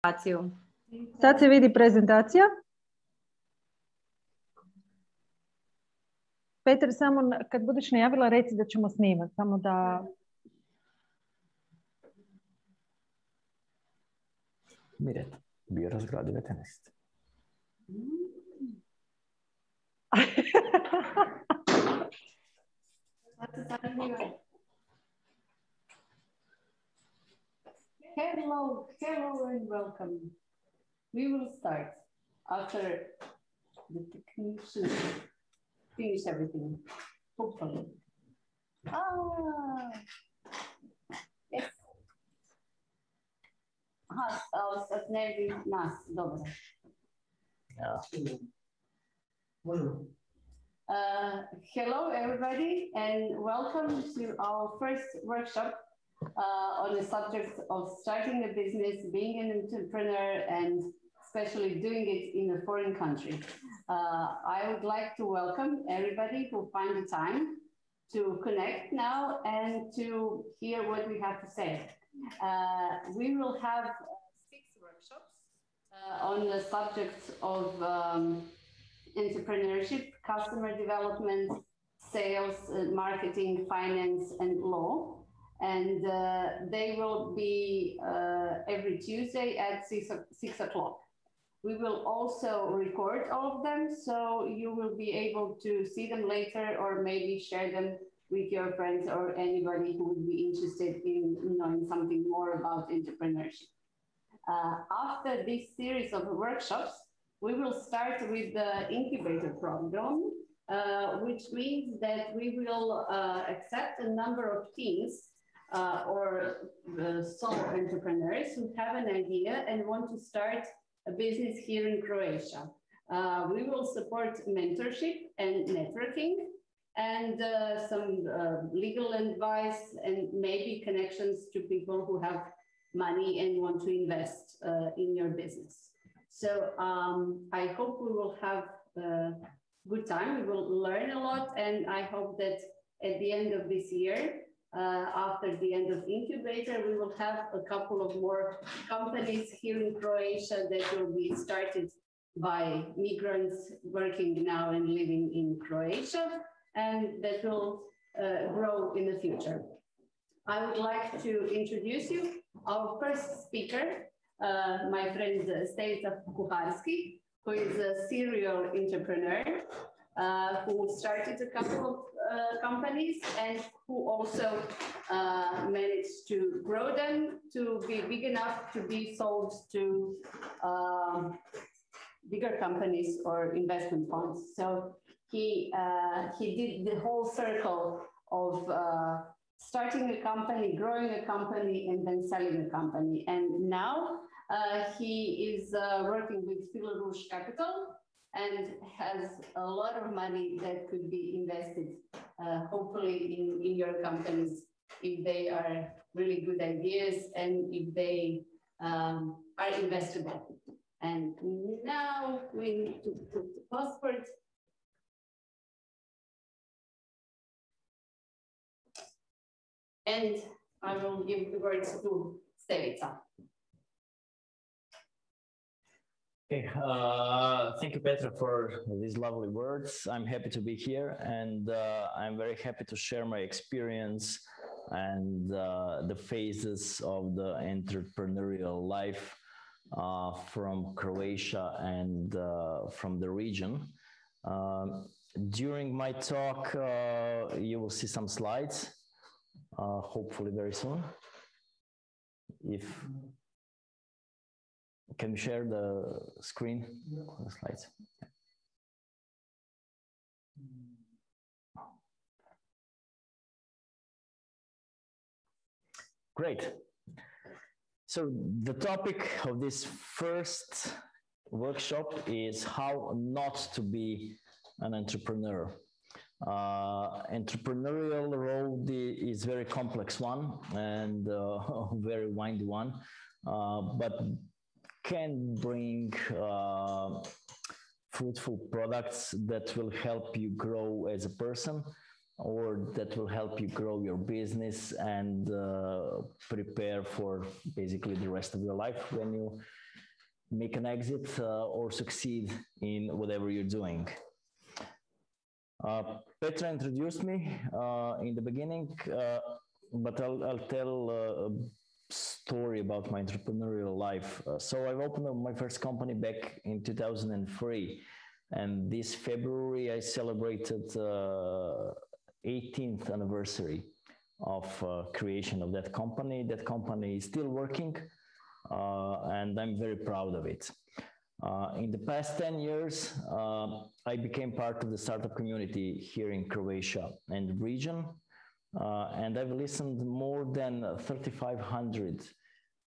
prezentaciju. Sad se vidi prezentacija. Petar, samo kad budeš najavila reci da ćemo snimati, samo da... Miret, bio razgradive teniste. Hello and welcome. We will start after the technicians finish everything, hopefully. Yes. Sad ne bi nas, dobro. Hello everybody and welcome to our first workshop on the subject of starting a business, being an entrepreneur, and especially doing it in a foreign country. I would like to welcome everybody who find the time to connect now and to hear what we have to say. We will have 6 workshops on the subjects of entrepreneurship, customer development, sales, marketing, finance, and law. And they will be every Tuesday at 6 o'clock. We will also record all of them, so you will be able to see them later or maybe share them with your friends or anybody who would be interested in knowing something more about entrepreneurship. After this series of workshops, we will start with the incubator program, which means that we will accept a number of teams or solo entrepreneurs who have an idea and want to start a business here in Croatia. We will support mentorship and networking and some legal advice and maybe connections to people who have money and want to invest in your business. So I hope we will have a good time. We will learn a lot, and I hope that at the end of this year, after the end of incubator, we will have a couple of more companies here in Croatia that will be started by migrants working now and living in Croatia, and that will grow in the future. I would like to introduce you our first speaker, my friend Stevica Kuharski, who is a serial entrepreneur who started a couple of companies and who also managed to grow them to be big enough to be sold to bigger companies or investment funds. So he did the whole circle of starting a company, growing a company, and then selling a company. And now he is working with Rouge Capital and has a lot of money that could be invested, hopefully in your companies, if they are really good ideas and if they are investable. And now we need to put the passport. And I will give the words to Stevica. Okay, thank you, Petra, for these lovely words. I'm happy to be here, and I'm very happy to share my experience and the phases of the entrepreneurial life from Croatia and from the region. During my talk, you will see some slides, hopefully very soon. Can you share the screen? The slides. Great. So the topic of this first workshop is how not to be an entrepreneur. Entrepreneurial road is very complex one and very windy one, but can bring fruitful products that will help you grow as a person, or that will help you grow your business and prepare for basically the rest of your life when you make an exit or succeed in whatever you're doing. Petra introduced me in the beginning, but I'll tell a story about my entrepreneurial life. So I've opened my first company back in 2003, and this February I celebrated 18th anniversary of creation of that company. That company is still working, and I'm very proud of it. In the past 10 years, I became part of the startup community here in Croatia and region, and I've listened more than 3,500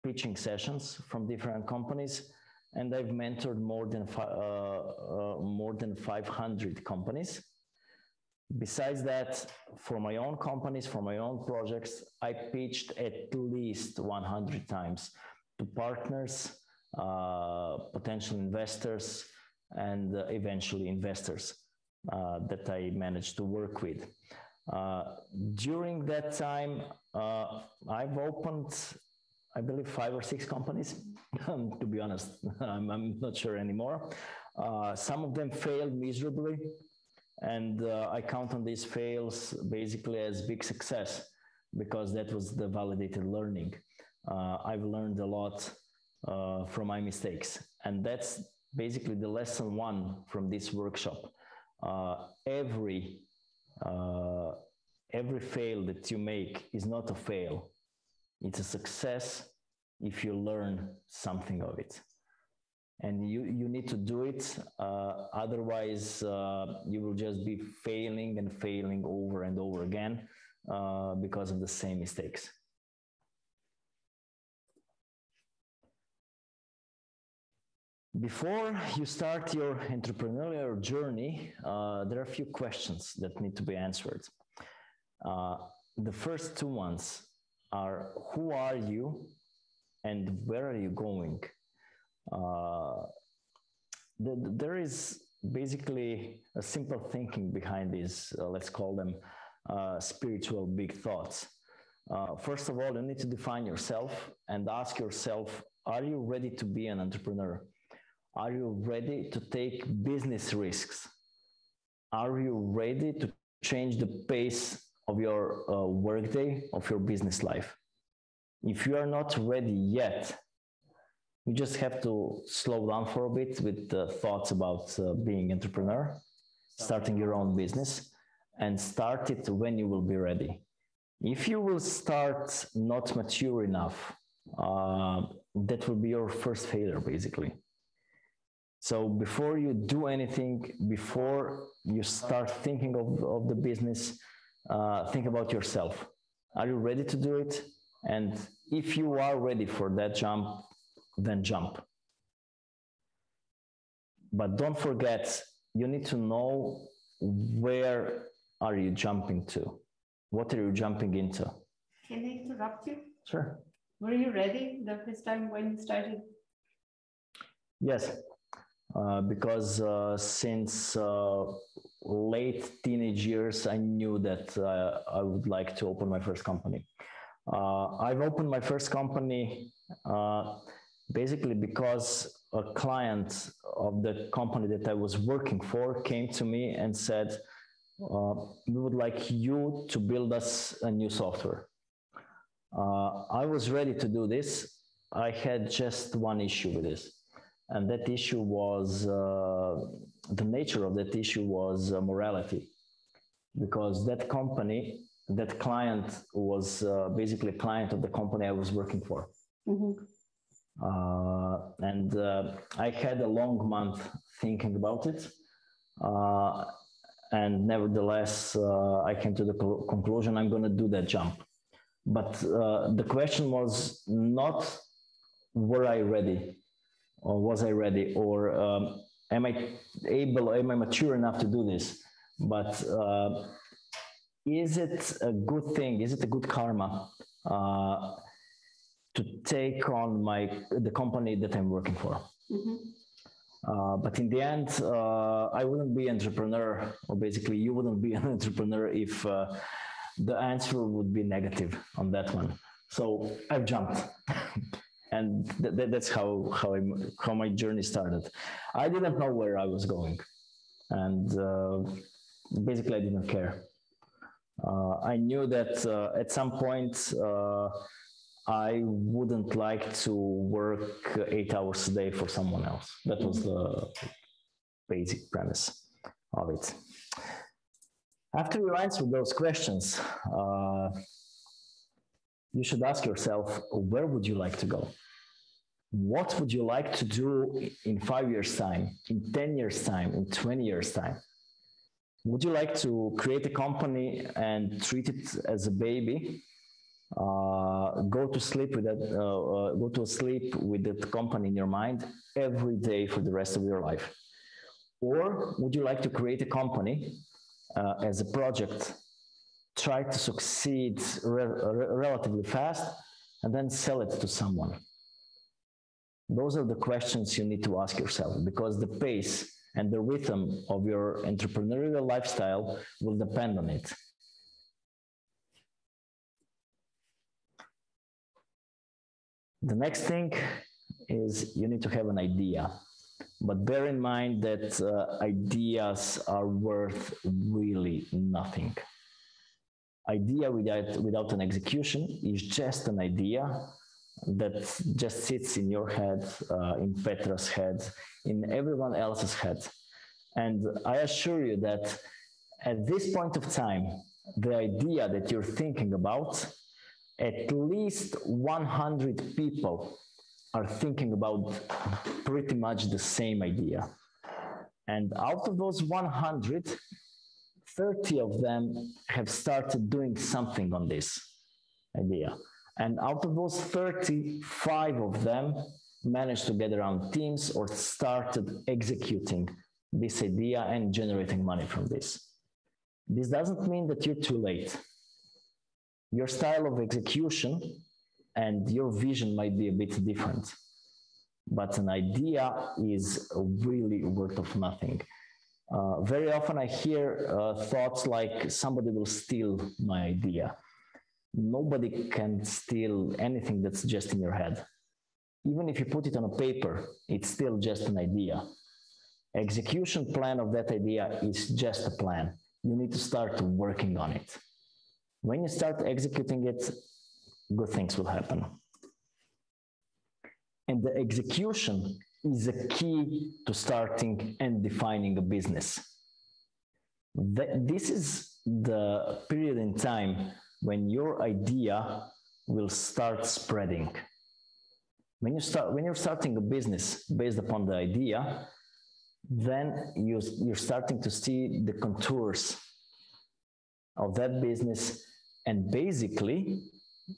pitching sessions from different companies, and I've mentored more than 500 companies. Besides that, for my own companies, for my own projects, I pitched at least 100 times to partners, potential investors, and eventually investors that I managed to work with. During that time, I've opened, I believe, 5 or 6 companies. To be honest, I'm not sure anymore. Some of them failed miserably, and I count on these fails basically as big success, because that was the validated learning. I've learned a lot from my mistakes, and that's basically the lesson 1 from this workshop. Every fail that you make is not a fail. It's a success if you learn something of it. And you need to do it, otherwise you will just be failing and failing over and over again because of the same mistakes. Before you start your entrepreneurial journey, there are a few questions that need to be answered. The first 2 ones are, who are you and where are you going? There is basically a simple thinking behind these, let's call them spiritual big thoughts. First of all, you need to define yourself and ask yourself, are you ready to be an entrepreneur? Are you ready to take business risks? Are you ready to change the pace of your workday, of your business life? If you are not ready yet, you just have to slow down for a bit with thoughts about being an entrepreneur, starting your own business, and start it when you will be ready. If you will start not mature enough, that will be your first failure, basically. So before you do anything, before you start thinking of the business, think about yourself. Are you ready to do it? And if you are ready for that jump, then jump. But don't forget, you need to know, where are you jumping to? What are you jumping into? Can I interrupt you? Sure. Were you ready the first time when you started? Yes, because since late teenage years, I knew that I would like to open my first company. I've opened my first company basically because a client of the company that I was working for came to me and said, we would like you to build us a new software. I was ready to do this. I had just one issue with this. And that issue was, the nature of that issue was morality. Because that company, that client was basically a client of the company I was working for. Mm-hmm. I had a long month thinking about it. And nevertheless, I came to the conclusion I'm going to do that jump. But the question was not, were I ready? Or was I ready? Or am I mature enough to do this? But is it a good thing? Is it a good karma to take on the company that I'm working for? Mm-hmm. But in the end, I wouldn't be an entrepreneur, or basically you wouldn't be an entrepreneur if the answer would be negative on that one. So I've jumped. And that's how my journey started. I didn't know where I was going, and basically I didn't care. I knew that at some point I wouldn't like to work 8 hours a day for someone else. That was the basic premise of it. After you answer those questions, you should ask yourself, where would you like to go? What would you like to do in 5 years' time, in 10 years' time, in 20 years' time? Would you like to create a company and treat it as a baby? Go to sleep with that company in your mind every day for the rest of your life? Or would you like to create a company as a project, try to succeed relatively fast, and then sell it to someone? Those are the questions you need to ask yourself, because the pace and the rhythm of your entrepreneurial lifestyle will depend on it. The next thing is you need to have an idea, but bear in mind that ideas are worth really nothing. Idea without an execution is just an idea that just sits in your head, in Petra's head, in everyone else's head. And I assure you that at this point of time, the idea that you're thinking about, at least 100 people are thinking about pretty much the same idea. And out of those 100, 30 of them have started doing something on this idea. And out of those 30, 5 of them managed to get around teams or started executing this idea and generating money from this. This doesn't mean that you're too late. Your style of execution and your vision might be a bit different, but an idea is really worth of nothing. Very often I hear thoughts like somebody will steal my idea. Nobody can steal anything that's just in your head. Even if you put it on a paper, it's still just an idea. Execution plan of that idea is just a plan. You need to start working on it. When you start executing it, good things will happen. And the execution is a key to starting and defining a business. This is the period in time when your idea will start spreading. When you're starting a business based upon the idea, then you're starting to see the contours of that business. And basically,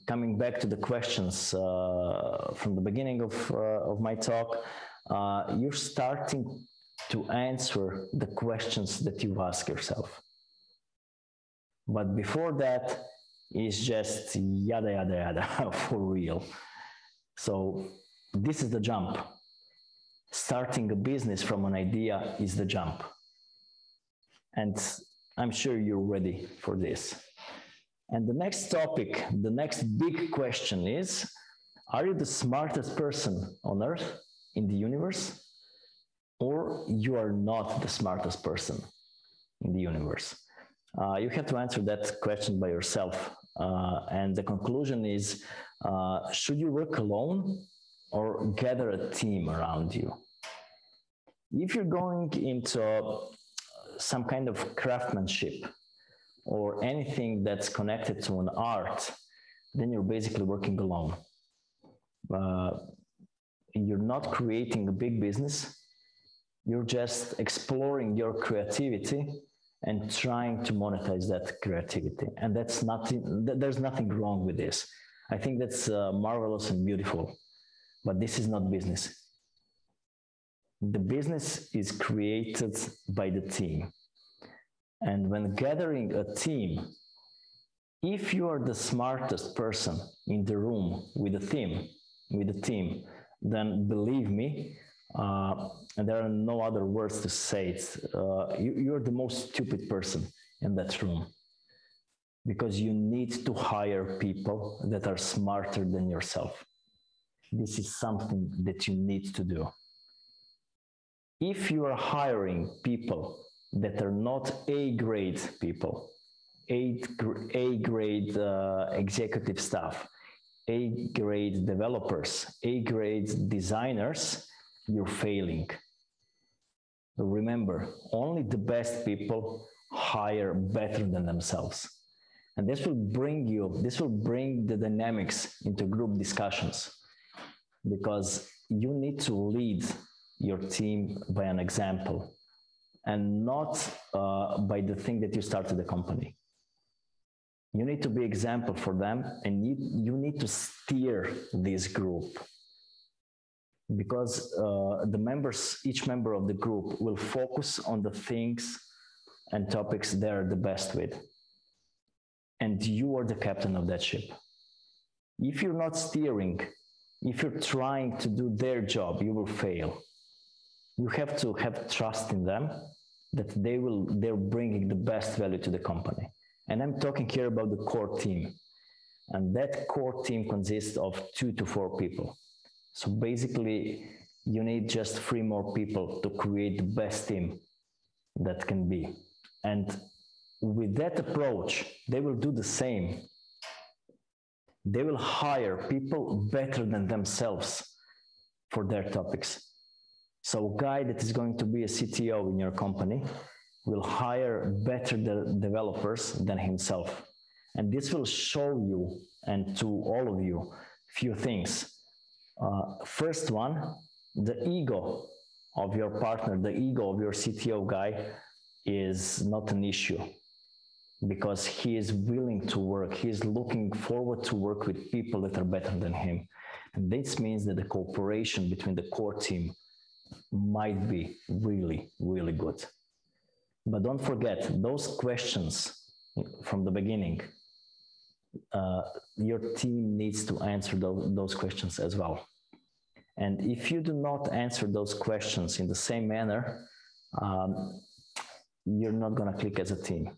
coming back to the questions from the beginning of my talk, you're starting to answer the questions that you ask yourself. But before that, it's just yada, yada, yada, for real. So this is the jump. Starting a business from an idea is the jump. And I'm sure you're ready for this. And the next topic, the next big question is, are you the smartest person on earth, in the universe? Or you are not the smartest person in the universe? You have to answer that question by yourself. And the conclusion is, should you work alone or gather a team around you? If you're going into some kind of craftsmanship or anything that's connected to an art, then you're basically working alone. You're not creating a big business. You're just exploring your creativity and trying to monetize that creativity. And that's nothing, there's nothing wrong with this. I think that's marvelous and beautiful, but this is not business. The business is created by the team. And when gathering a team, if you are the smartest person in the room with the team, then believe me, and there are no other words to say it, you're the most stupid person in that room, because you need to hire people that are smarter than yourself. this is something that you need to do. If you are hiring people that are not A-grade people, A-grade executive staff, A-grade developers, A-grade designers, you're failing. Remember, only the best people hire better than themselves. And this will bring the dynamics into group discussions, because you need to lead your team by an example and not by the thing that you started the company. You need to be example for them, and you need to steer this group, because each member of the group will focus on the things and topics they're the best with. And you are the captain of that ship. If you're not steering, if you're trying to do their job, you will fail. You have to have trust in them that they're bringing the best value to the company. And I'm talking here about the core team. And that core team consists of 2 to 4 people. So basically, you need just 3 more people to create the best team that can be. And with that approach, they will do the same. They will hire people better than themselves for their topics. So a guy that is going to be a CTO in your company will hire better developers than himself. And this will show you, and to all of you, few things. First one, the ego of your partner, the ego of your CTO guy is not an issue, because he is willing to work. He is looking forward to work with people that are better than him. And this means that the cooperation between the core team might be really, really good. But don't forget, those questions from the beginning, your team needs to answer those questions as well. And if you do not answer those questions in the same manner, you're not going to click as a team.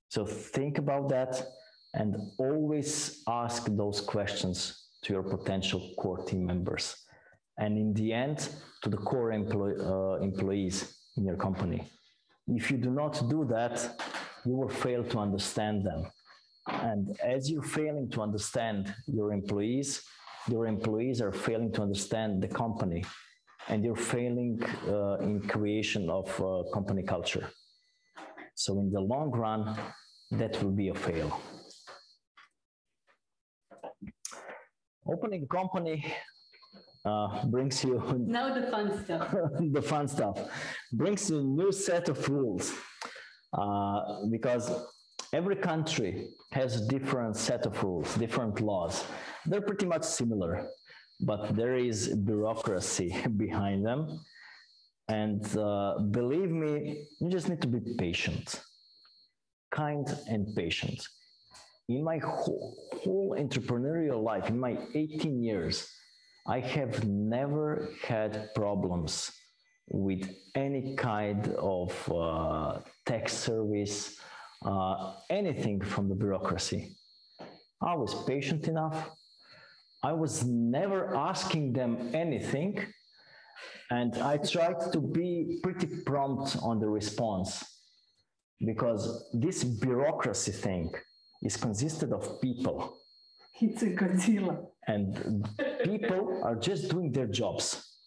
So think about that and always ask those questions to your potential core team members. And in the end, to the core employees in your company. If you do not do that, you will fail to understand them. And as you're failing to understand your employees are failing to understand the company, and you're failing in creation of company culture. So in the long run, that will be a fail. Opening a company brings you... Now the fun stuff. The fun stuff. Brings you a new set of rules. Because every country has a different set of rules, different laws. They're pretty much similar, but there is bureaucracy behind them. And believe me, you just need to be patient, kind and patient. In my whole entrepreneurial life, in my 18 years, I have never had problems with any kind of tax service, anything from the bureaucracy. I was patient enough. I was never asking them anything. And I tried to be pretty prompt on the response, because this bureaucracy thing is consisted of people. It's a Godzilla. And people are just doing their jobs.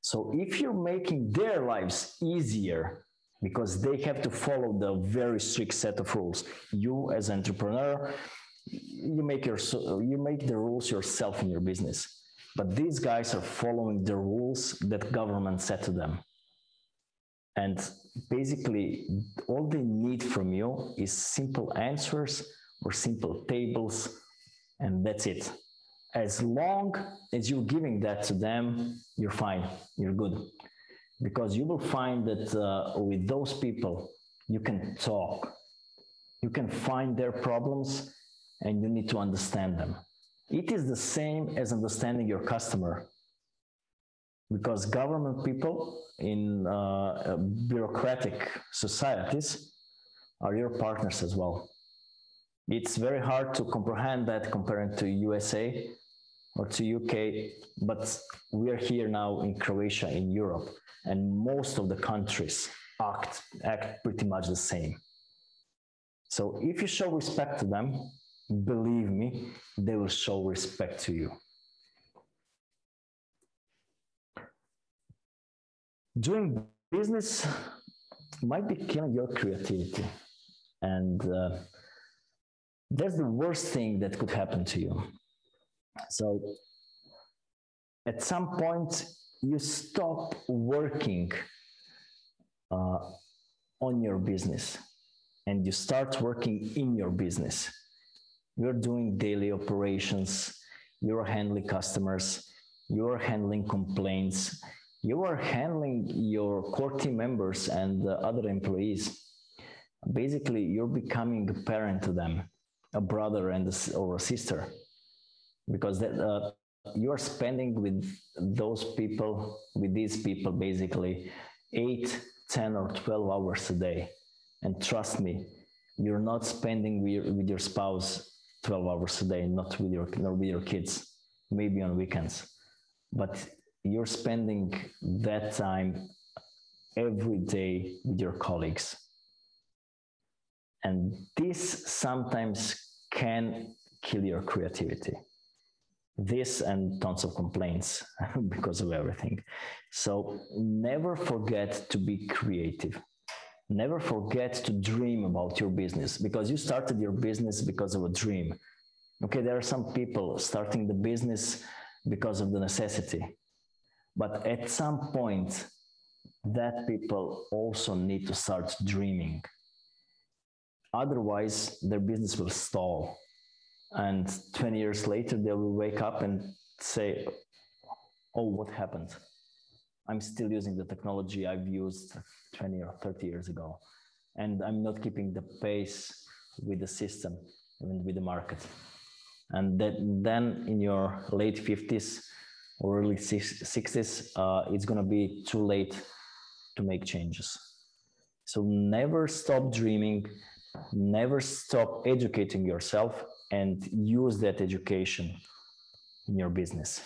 So if you're making their lives easier, because they have to follow the very strict set of rules, you as an entrepreneur, you make the rules yourself in your business. But these guys are following the rules that government set to them. And basically, all they need from you is simple answers or simple tables, and that's it. As long as you're giving that to them, you're fine, you're good. Because you will find that with those people, you can talk. You can find their problems, and you need to understand them. It is the same as understanding your customer, because government people in bureaucratic societies are your partners as well. It's very hard to comprehend that comparing to USA, or to UK, but we are here now in Croatia, in Europe, and most of the countries act pretty much the same. So if you show respect to them, believe me, they will show respect to you. Doing business might be killing your creativity, and that's the worst thing that could happen to you. So at some point you stop working on your business and you start working in your business. You're doing daily operations, you're handling customers, you're handling complaints, you are handling your core team members and other employees. Basically, you're becoming a parent to them, a brother or a sister, because you are spending with these people, basically 8, 10, or 12 hours a day. And trust me, you're not spending with your spouse 12 hours a day, not with your kids, maybe on weekends, but you're spending that time every day with your colleagues. And this sometimes can kill your creativity. This and tons of complaints because of everything. So never forget to be creative. Never forget to dream about your business, because you started your business because of a dream. Okay, there are some people starting the business because of the necessity. But at some point, that people also need to start dreaming. Otherwise, their business will stall. And 20 years later, they will wake up and say, oh, what happened? I'm still using the technology I've used 20 or 30 years ago. And I'm not keeping the pace with the system and with the market. And then in your late 50s or early 60s, it's going to be too late to make changes. So never stop dreaming, never stop educating yourself, and use that education in your business.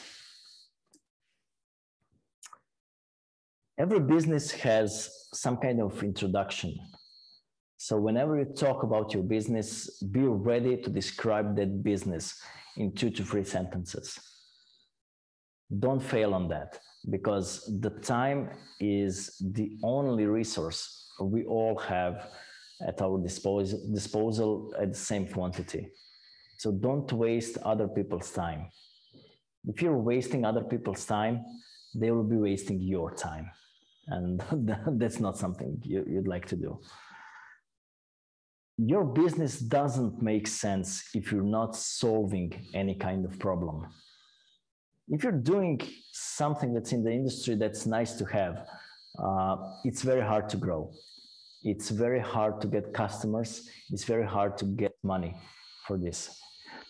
Every business has some kind of introduction. So whenever you talk about your business, be ready to describe that business in 2 to 3 sentences. Don't fail on that, because the time is the only resource we all have at our disposal at the same quantity. So don't waste other people's time. If you're wasting other people's time, they will be wasting your time. And that's not something you'd like to do. Your business doesn't make sense if you're not solving any kind of problem. If you're doing something that's in the industry that's nice to have, it's very hard to grow. It's very hard to get customers. It's very hard to get money for this.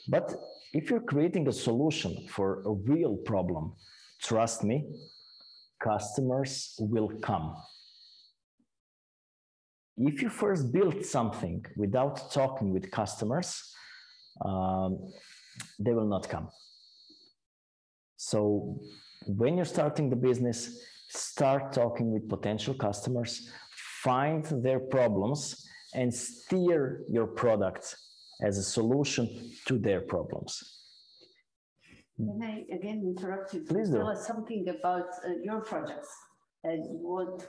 But if you're creating a solution for a real problem, trust me, customers will come. If you first build something without talking with customers, they will not come. So when you're starting the business, start talking with potential customers, find their problems, and steer your product as a solution to their problems. Can I again interrupt you? Please do. Tell us something about your projects and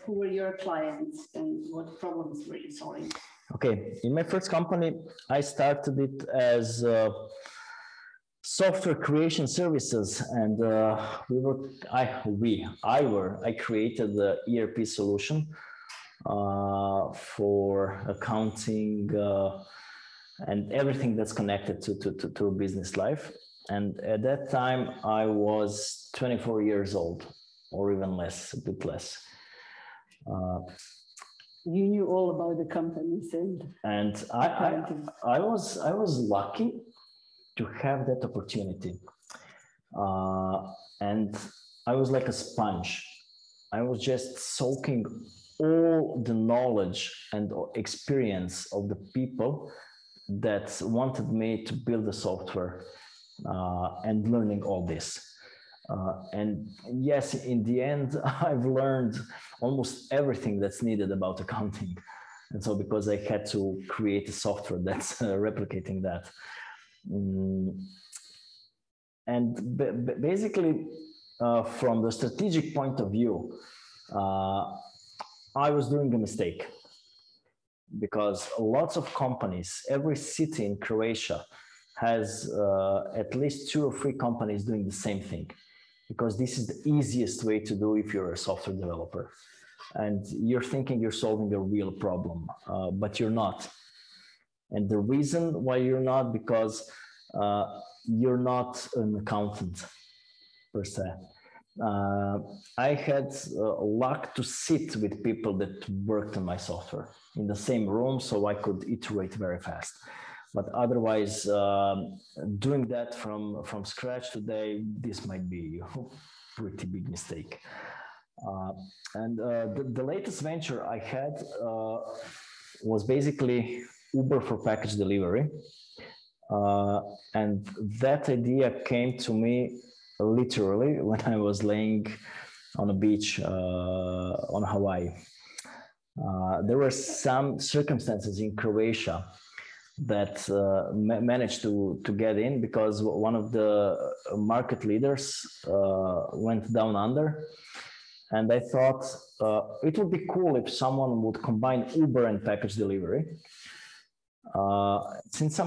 who were your clients and what problems were you solving? Okay, in my first company, I started it as software creation services, and I created the ERP solution for accounting and everything that's connected to business life. And at that time, I was 24 years old, or even less, a bit less. You knew all about the companies and I was lucky to have that opportunity, and I was like a sponge. I was just soaking all the knowledge and experience of the people that wanted me to build the software and learning all this. And yes, in the end, I've learned almost everything that's needed about accounting. And so because I had to create a software that's replicating that. And basically, from the strategic point of view, I was doing a mistake because lots of companies, every city in Croatia has at least 2 or 3 companies doing the same thing, because this is the easiest way to do if you're a software developer. And you're thinking you're solving a real problem, but you're not. And the reason why you're not, because you're not an accountant per se. I had luck to sit with people that worked on my software in the same room, so I could iterate very fast. But otherwise, doing that from scratch today, this might be a pretty big mistake. And the latest venture I had was basically Uber for package delivery. And that idea came to me literally when I was laying on a beach on Hawaii. There were some circumstances in Croatia that managed to get in because one of the market leaders went down under. And I thought it would be cool if someone would combine Uber and package delivery. Since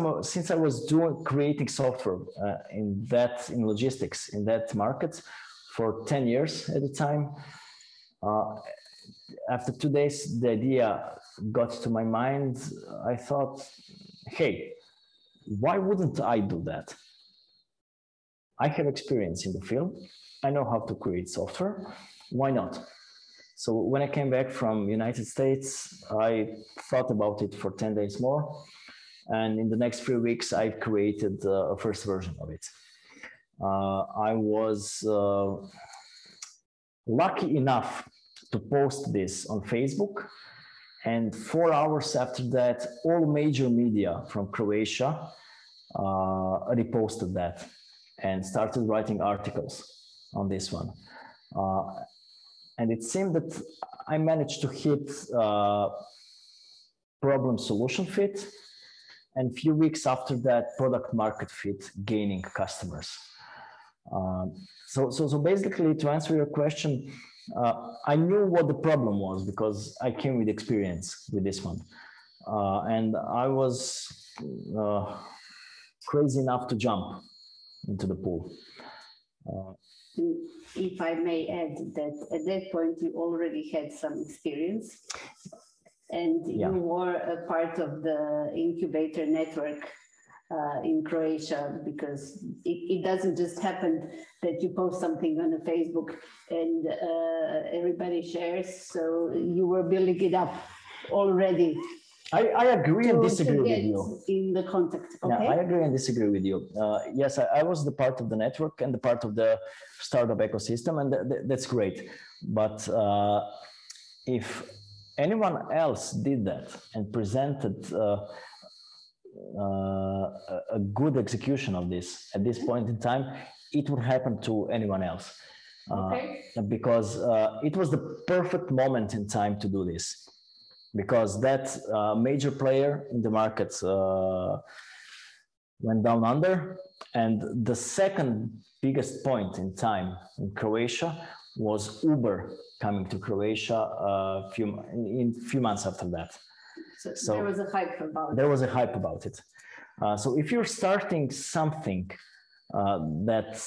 I was creating software in logistics in that market for 10 years at the time, after 2 days, the idea got to my mind. I thought, hey, why wouldn't I do that? I have experience in the field. I know how to create software. Why not? So when I came back from United States, I thought about it for 10 days more. And in the next 3 weeks, I created a first version of it. I was lucky enough to post this on Facebook. And 4 hours after that, all major media from Croatia reposted that and started writing articles on this one. And it seemed that I managed to hit problem solution fit, and a few weeks after that, product market fit, gaining customers. So basically, to answer your question, I knew what the problem was because I came with experience with this one. And I was crazy enough to jump into the pool. If I may add that at that point you already had some experience and you were a part of the incubator network in Croatia, because it doesn't just happen that you post something on a Facebook and everybody shares. So you were building it up already. I agree and disagree with you. In the contact, okay? Yeah, I agree and disagree with you. Yes, I was the part of the network and the part of the startup ecosystem, and that's great. But if anyone else did that and presented a good execution of this at this point in time, it would happen to anyone else. Because it was the perfect moment in time to do this. Because that major player in the market went down under, and the second biggest point in time in Croatia was Uber coming to Croatia in a few months after that. So there was a hype about it. There was a hype about it. So if you're starting something that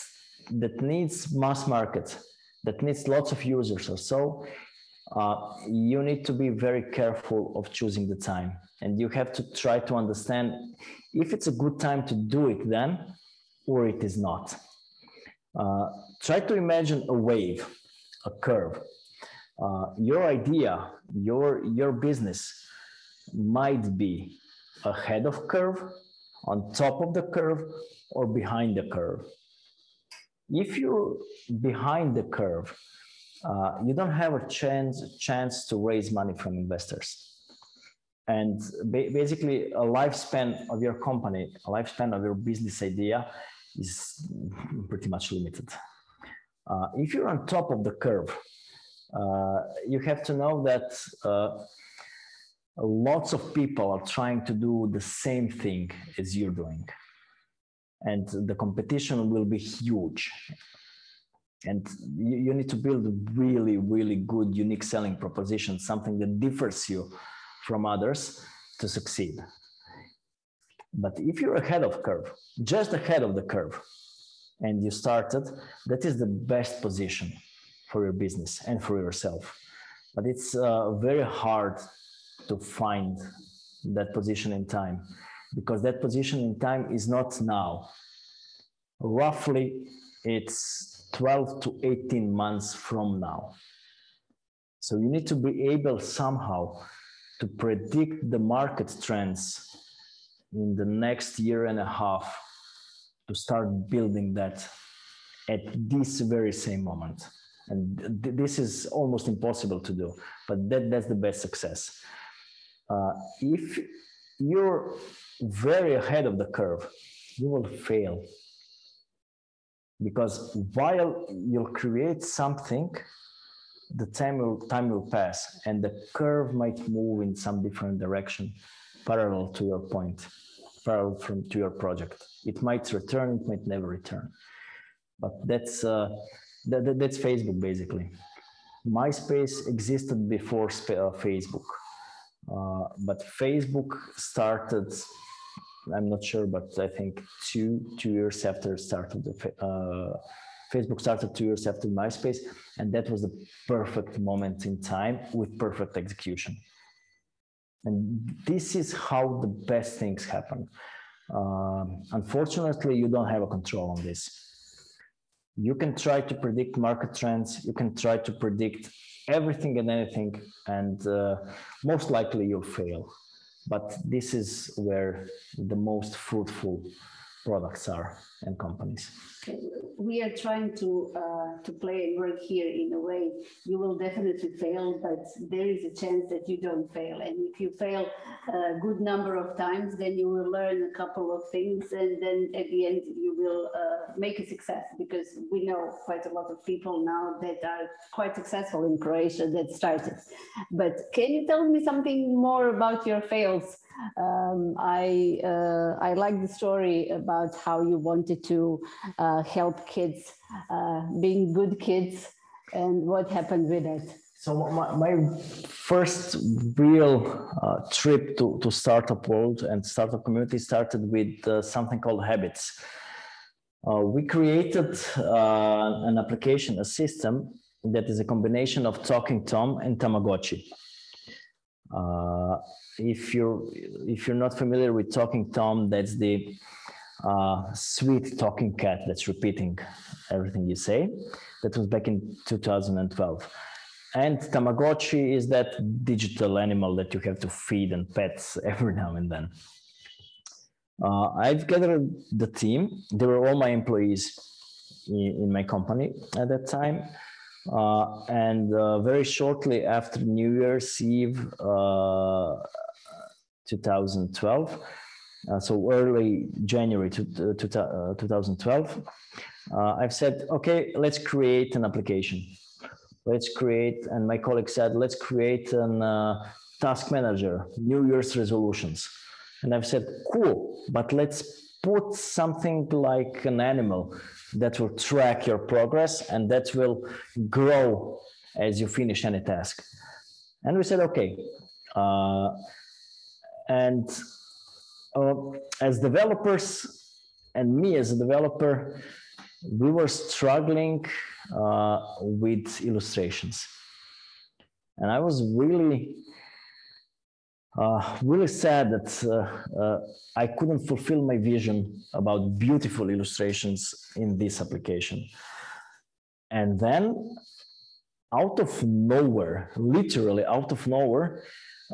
needs mass market, that needs lots of users or so, you need to be very careful of choosing the time, and you have to try to understand if it's a good time to do it then, or it is not. Try to imagine a wave, a curve. Your idea, your business might be ahead of curve, on top of the curve, or behind the curve. If you're behind the curve, you don't have a chance to raise money from investors. And basically a lifespan of your company, a lifespan of your business idea is pretty much limited. If you're on top of the curve, you have to know that lots of people are trying to do the same thing as you're doing. And the competition will be huge. And you need to build a really, really good, unique selling proposition, something that differs you from others to succeed. But if you're ahead of curve, just ahead of the curve, and you started, that is the best position for your business and for yourself. But it's very hard to find that position in time, because that position in time is not now. Roughly, it's 12 to 18 months from now. So you need to be able somehow to predict the market trends in the next year and a half, to start building that at this very same moment. And this is almost impossible to do, but that's the best success. If you're very ahead of the curve, you will fail. Because while you'll create something, the time will pass and the curve might move in some different direction, parallel to your point, parallel to your project. It might return, it might never return. But that's Facebook basically. MySpace existed before Facebook, but Facebook started, I'm not sure, but I think two years after started Facebook started 2 years after MySpace, and that was the perfect moment in time with perfect execution. And this is how the best things happen. Unfortunately, you don't have a control on this. You can try to predict market trends. You can try to predict everything and anything, and most likely you'll fail. But this is where the most fruitful products are and companies. We are trying to play and work here in a way. You will definitely fail, but there is a chance that you don't fail. And if you fail a good number of times, then you will learn a couple of things, and then at the end you will make a success, because we know quite a lot of people now that are quite successful in Croatia that started. But can you tell me something more about your fails? I like the story about how you wanted to help kids, being good kids, and what happened with it. So my first real trip to startup world and startup community started with something called Habits. We created an application, a system that is a combination of Talking Tom and Tamagotchi. If you're not familiar with Talking Tom, that's the sweet talking cat that's repeating everything you say. That was back in 2012. And Tamagotchi is that digital animal that you have to feed and pet every now and then. I've gathered the team. They were all my employees in my company at that time. And very shortly after New Year's Eve 2012, so early January 2012, I've said, okay, let's create an application. Let's create, and my colleague said, let's create an task manager, New Year's resolutions. And I've said, cool, but let's put something like an animal that will track your progress and that will grow as you finish any task. And we said, okay. As developers, and me as a developer, we were struggling with illustrations. And I was really sad that I couldn't fulfill my vision about beautiful illustrations in this application. And then out of nowhere, literally out of nowhere,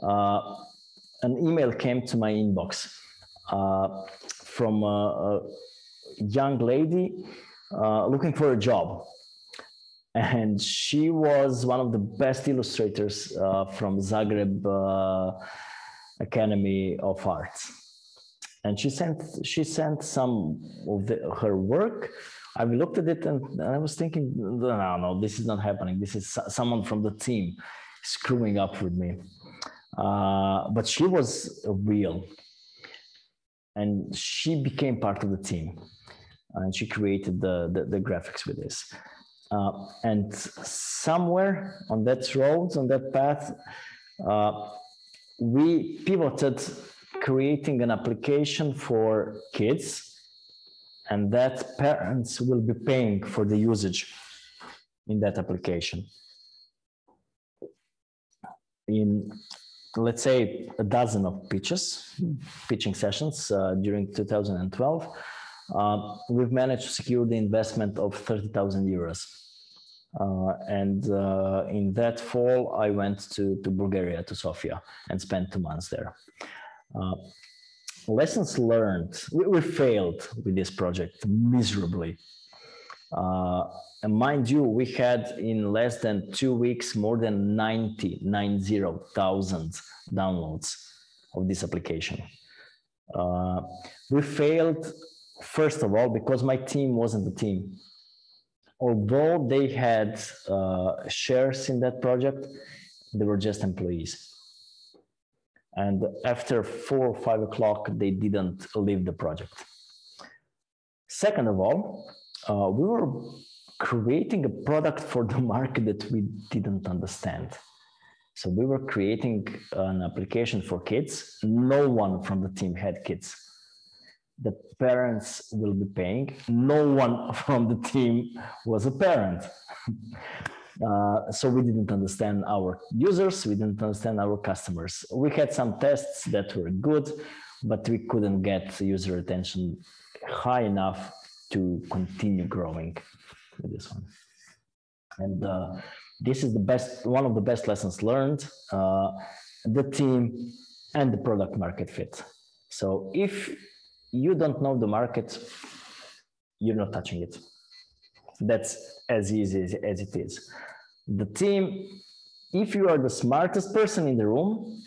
an email came to my inbox from a young lady looking for a job. And she was one of the best illustrators from Zagreb Academy of Arts. And she sent some of her work. I looked at it and I was thinking, no, this is not happening. This is someone from the team screwing up with me. But she was real, and she became part of the team, and she created the graphics with this. And somewhere on that road, on that path, we pivoted, creating an application for kids, and that parents will be paying for the usage in that application. In, let's say, a dozen of pitching sessions during 2012, we've managed to secure the investment of 30,000 euros. And in that fall, I went to Bulgaria, to Sofia, and spent 2 months there. Lessons learned, we failed with this project miserably. And mind you, we had in less than 2 weeks, more than 90,000 downloads of this application. We failed, first of all, because my team wasn't a team. Although they had shares in that project, they were just employees. And after 4 or 5 o'clock, they didn't leave the project. Second of all, we were creating a product for the market that we didn't understand. So we were creating an application for kids. No one from the team had kids. The parents will be paying. No one from the team was a parent. So we didn't understand our users, we didn't understand our customers. We had some tests that were good, but we couldn't get user attention high enough to continue growing with this one. And this is one of the best lessons learned, the team and the product market fit. So if you don't know the market, you're not touching it. That's as easy as it is. The team, if you are the smartest person in the room,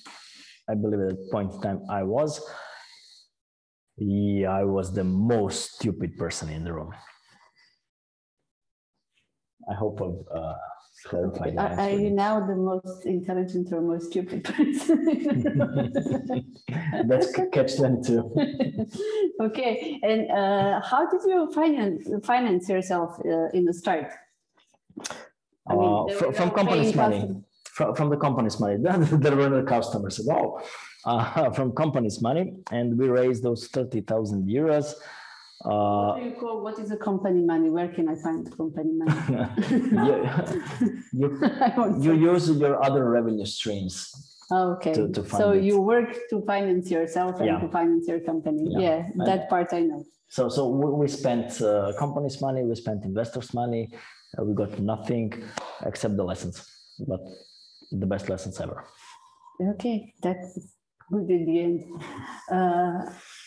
I believe at that point in time I was the most stupid person in the room. I hope I've clarified that. Are you now the most intelligent or most stupid person in the room? That's catch-22. Okay, and how did you finance yourself in the start? I mean, from company's money. From the company's money. There were no customers at all. From company's money, and we raised those 30,000 euros. What is a company money? Where can I find company money? you use your other revenue streams. Okay, to so it. you work to finance yourself and to finance your company. Yeah, that part I know. So we spent company's money, we spent investors' money. We got nothing except the lessons, but the best lessons ever. Okay, that's good in the end.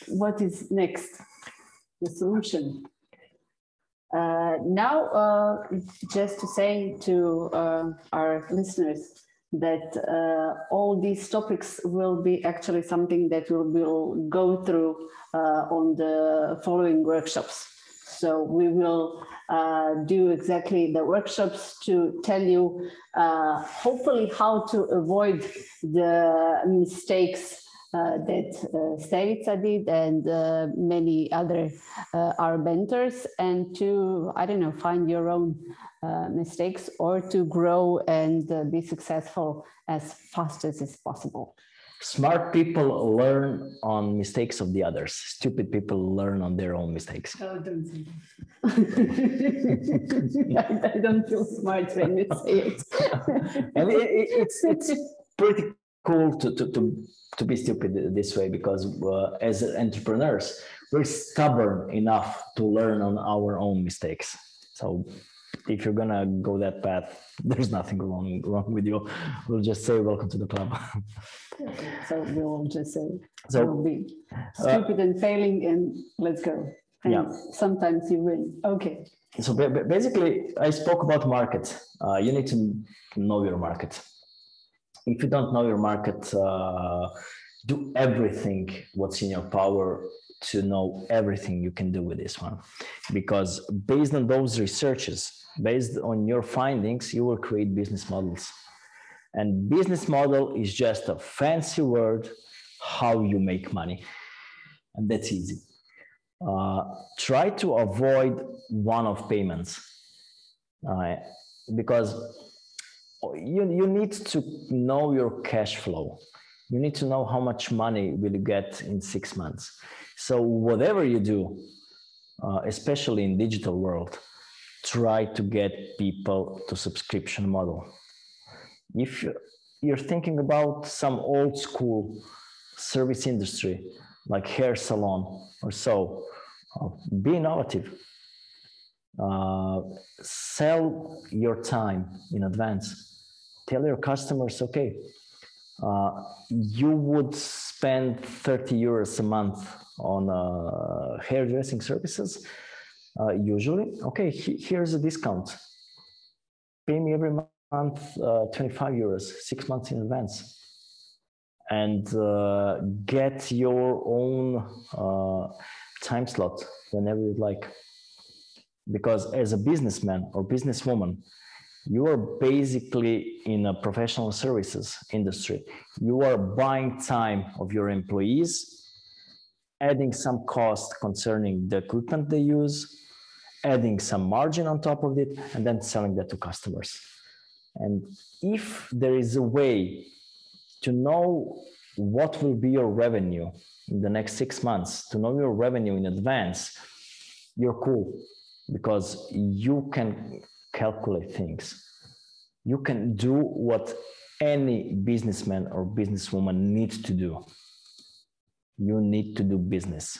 What is next? The solution. Now, just to say to our listeners that all these topics will be actually something that we will go through on the following workshops. So we will do exactly the workshops to tell you hopefully how to avoid the mistakes that Stevica did and many other our mentors, and to, I don't know, find your own mistakes or to grow and be successful as fast as is possible. Smart people learn on mistakes of the others. Stupid people learn on their own mistakes. Oh, don't say that. I don't feel smart when you say it. And it's pretty cool to be stupid this way, because as entrepreneurs, we're stubborn enough to learn on our own mistakes. So if you're gonna go that path, there's nothing wrong with you. We'll just say welcome to the club. So we will just say we'll be stupid and failing, and let's go. And sometimes you win. Okay. So basically, I spoke about market. You need to know your market. If you don't know your market, do everything what's in your power to know everything you can do with this one. Because based on those researches, based on your findings, you will create business models. And business model is just a fancy word, how you make money. And that's easy. Try to avoid one-off payments because you need to know your cash flow. You need to know how much money will you get in 6 months. So whatever you do, especially in digital world, try to get people to subscription model. If you're thinking about some old school service industry, like hair salon or so, be innovative. Sell your time in advance. Tell your customers, okay, you would spend 30 euros a month on hairdressing services, usually. Okay, here's a discount. Pay me every month 25 euros, 6 months in advance. And get your own time slot whenever you'd like. Because as a businessman or businesswoman, you are basically in a professional services industry. You are buying time of your employees, adding some cost concerning the equipment they use, adding some margin on top of it, and then selling that to customers. And if there is a way to know what will be your revenue in the next 6 months, to know your revenue in advance, you're cool because you can calculate things. You can do what any businessman or businesswoman needs to do. You need to do business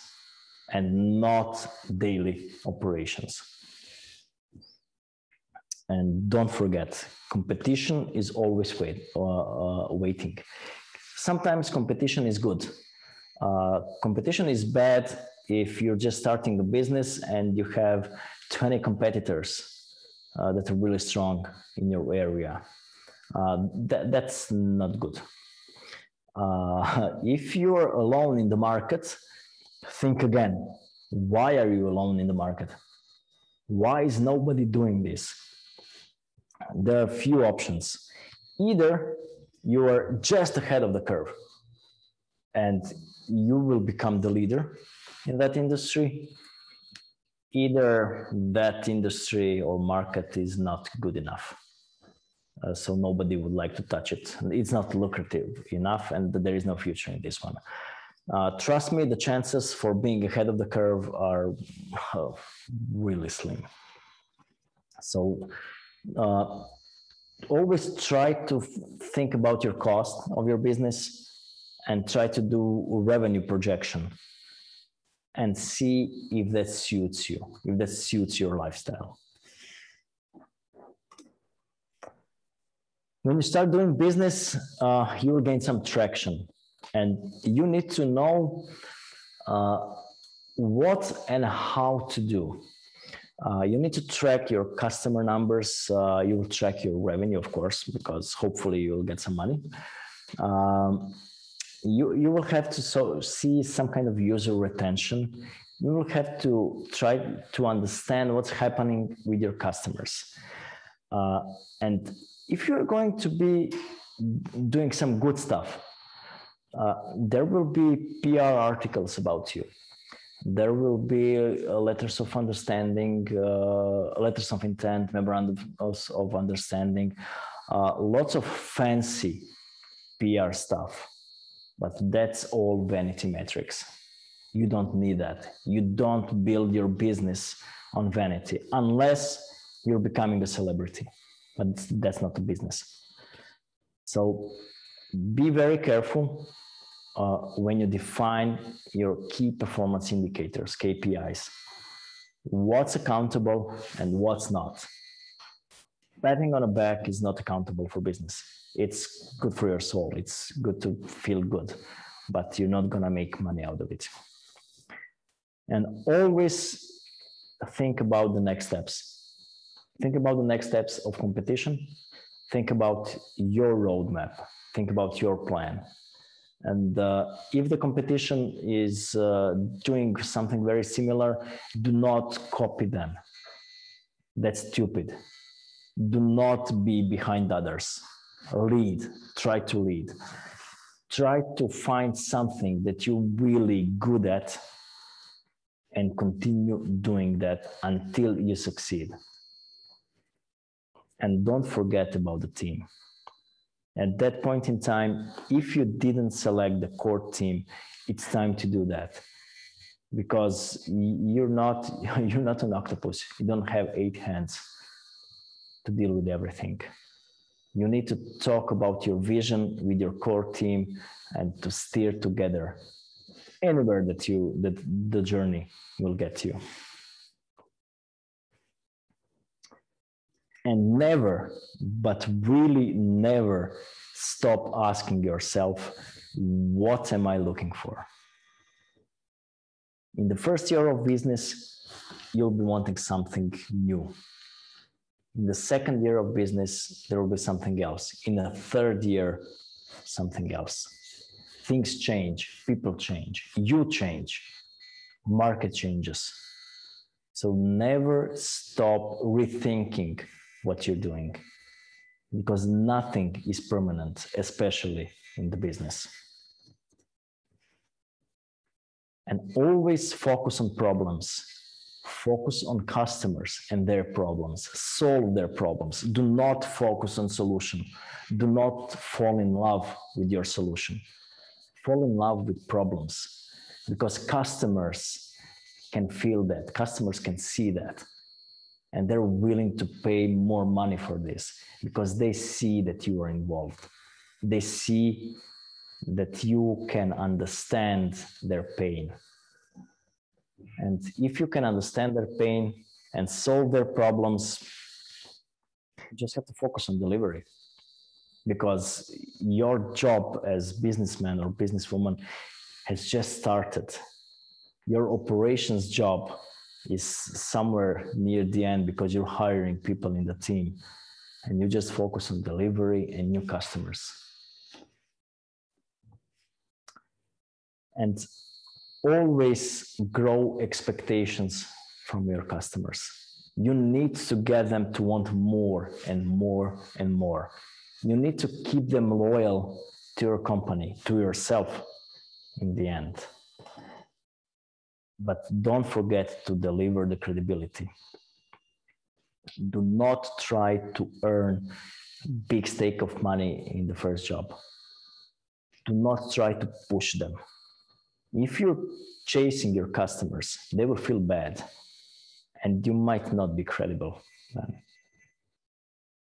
and not daily operations. And don't forget, competition is always waiting. Sometimes competition is good. Competition is bad if you're just starting the business and you have 20 competitors that are really strong in your area. That's not good. If you're alone in the market, think again. Why are you alone in the market? Why is nobody doing this? There are a few options. Either you are just ahead of the curve and you will become the leader in that industry. Either that industry or market is not good enough. So nobody would like to touch it. It's not lucrative enough and there is no future in this one. Trust me, the chances for being ahead of the curve are really slim. So always try to think about your cost of your business and try to do revenue projection and see if that suits you, if that suits your lifestyle. When you start doing business, you will gain some traction and you need to know what and how to do. You need to track your customer numbers. You will track your revenue, of course, because hopefully you'll get some money. You will have to see some kind of user retention. You will have to try to understand what's happening with your customers. And if you're going to be doing some good stuff, there will be PR articles about you. There will be letters of understanding, letters of intent, memorandums of understanding, lots of fancy PR stuff. But that's all vanity metrics. You don't need that. You don't build your business on vanity unless you're becoming a celebrity. But that's not a business. So be very careful when you define your key performance indicators, KPIs. What's accountable and what's not. Patting on the back is not accountable for business. It's good for your soul. It's good to feel good, but you're not gonna make money out of it. And always think about the next steps. Think about the next steps of competition. Think about your roadmap. Think about your plan. And if the competition is doing something very similar, do not copy them. That's stupid. Do not be behind others. Lead, try to lead. Try to find something that you're really good at and continue doing that until you succeed. And don't forget about the team. At that point in time, if you didn't select the core team, it's time to do that. Because you're not an octopus. You don't have 8 hands to deal with everything. You need to talk about your vision with your core team and to steer together anywhere that the journey will get you. And never, but really never stop asking yourself, what am I looking for? In the first year of business, you'll be wanting something new. In the second year of business, there will be something else. In the third year, something else. Things change, people change, you change, market changes. So never stop rethinking what you're doing, because nothing is permanent, especially in the business. And always focus on problems. Focus on customers and their problems. Solve their problems. Do not focus on solution. Do not fall in love with your solution. Fall in love with problems, because customers can feel that. Customers can see that. And they're willing to pay more money for this because they see that you are involved. They see that you can understand their pain. And if you can understand their pain and solve their problems, you just have to focus on delivery. Because your job as businessman or businesswoman has just started. Your operations job is somewhere near the end because you're hiring people in the team and you just focus on delivery and new customers. And always grow expectations from your customers. You need to get them to want more and more and more. You need to keep them loyal to your company, to yourself in the end. But don't forget to deliver the credibility. Do not try to earn big stake of money in the first job. Do not try to push them. If you're chasing your customers, they will feel bad and you might not be credible.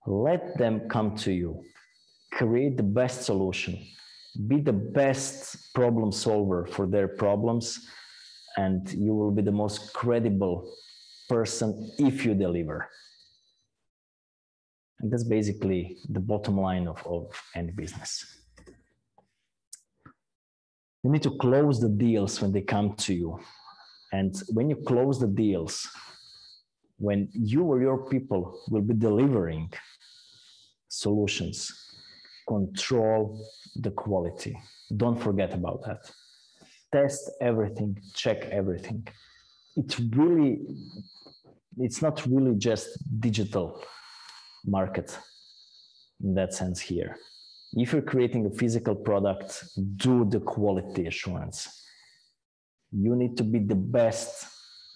Let them come to you. Create the best solution. Be the best problem solver for their problems, and you will be the most credible person if you deliver. And that's basically the bottom line of any business. You need to close the deals when they come to you. And when you close the deals, when you or your people will be delivering solutions, control the quality. Don't forget about that. Test everything, check everything. It's not really just digital market in that sense here. If you're creating a physical product, do the quality assurance. You need to be the best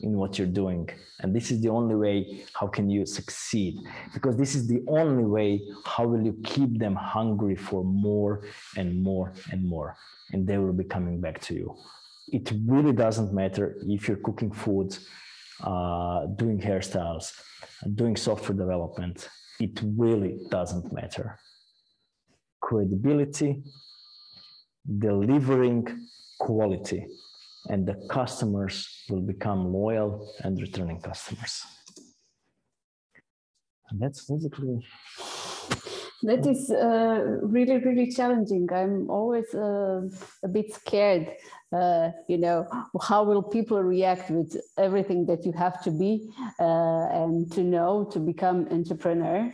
in what you're doing. And this is the only way how can you succeed, because this is the only way how will you keep them hungry for more and more and more, and they will be coming back to you. It really doesn't matter if you're cooking food, doing hairstyles, doing software development. It really doesn't matter. Credibility, delivering quality, and the customers will become loyal and returning customers. And that's basically That is really, really challenging. I'm always a bit scared, you know, how will people react with everything that you have to be and to know to become entrepreneur.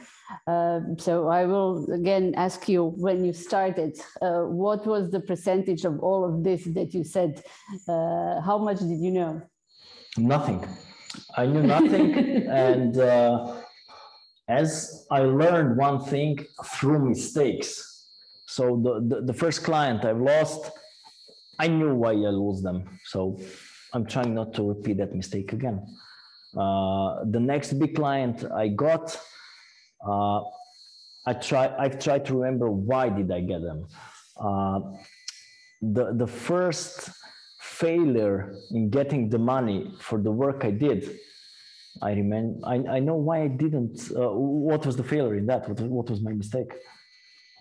So I will again ask you, when you started, what was the percentage of all of this that you said? How much did you know? Nothing. I knew nothing. And as I learned one thing through mistakes. So the first client I've lost, I knew why I lost them. So I'm trying not to repeat that mistake again. The next big client I got, I've tried to remember why did I get them. The first failure in getting the money for the work I did, I know why I didn't, what was the failure in that, what was my mistake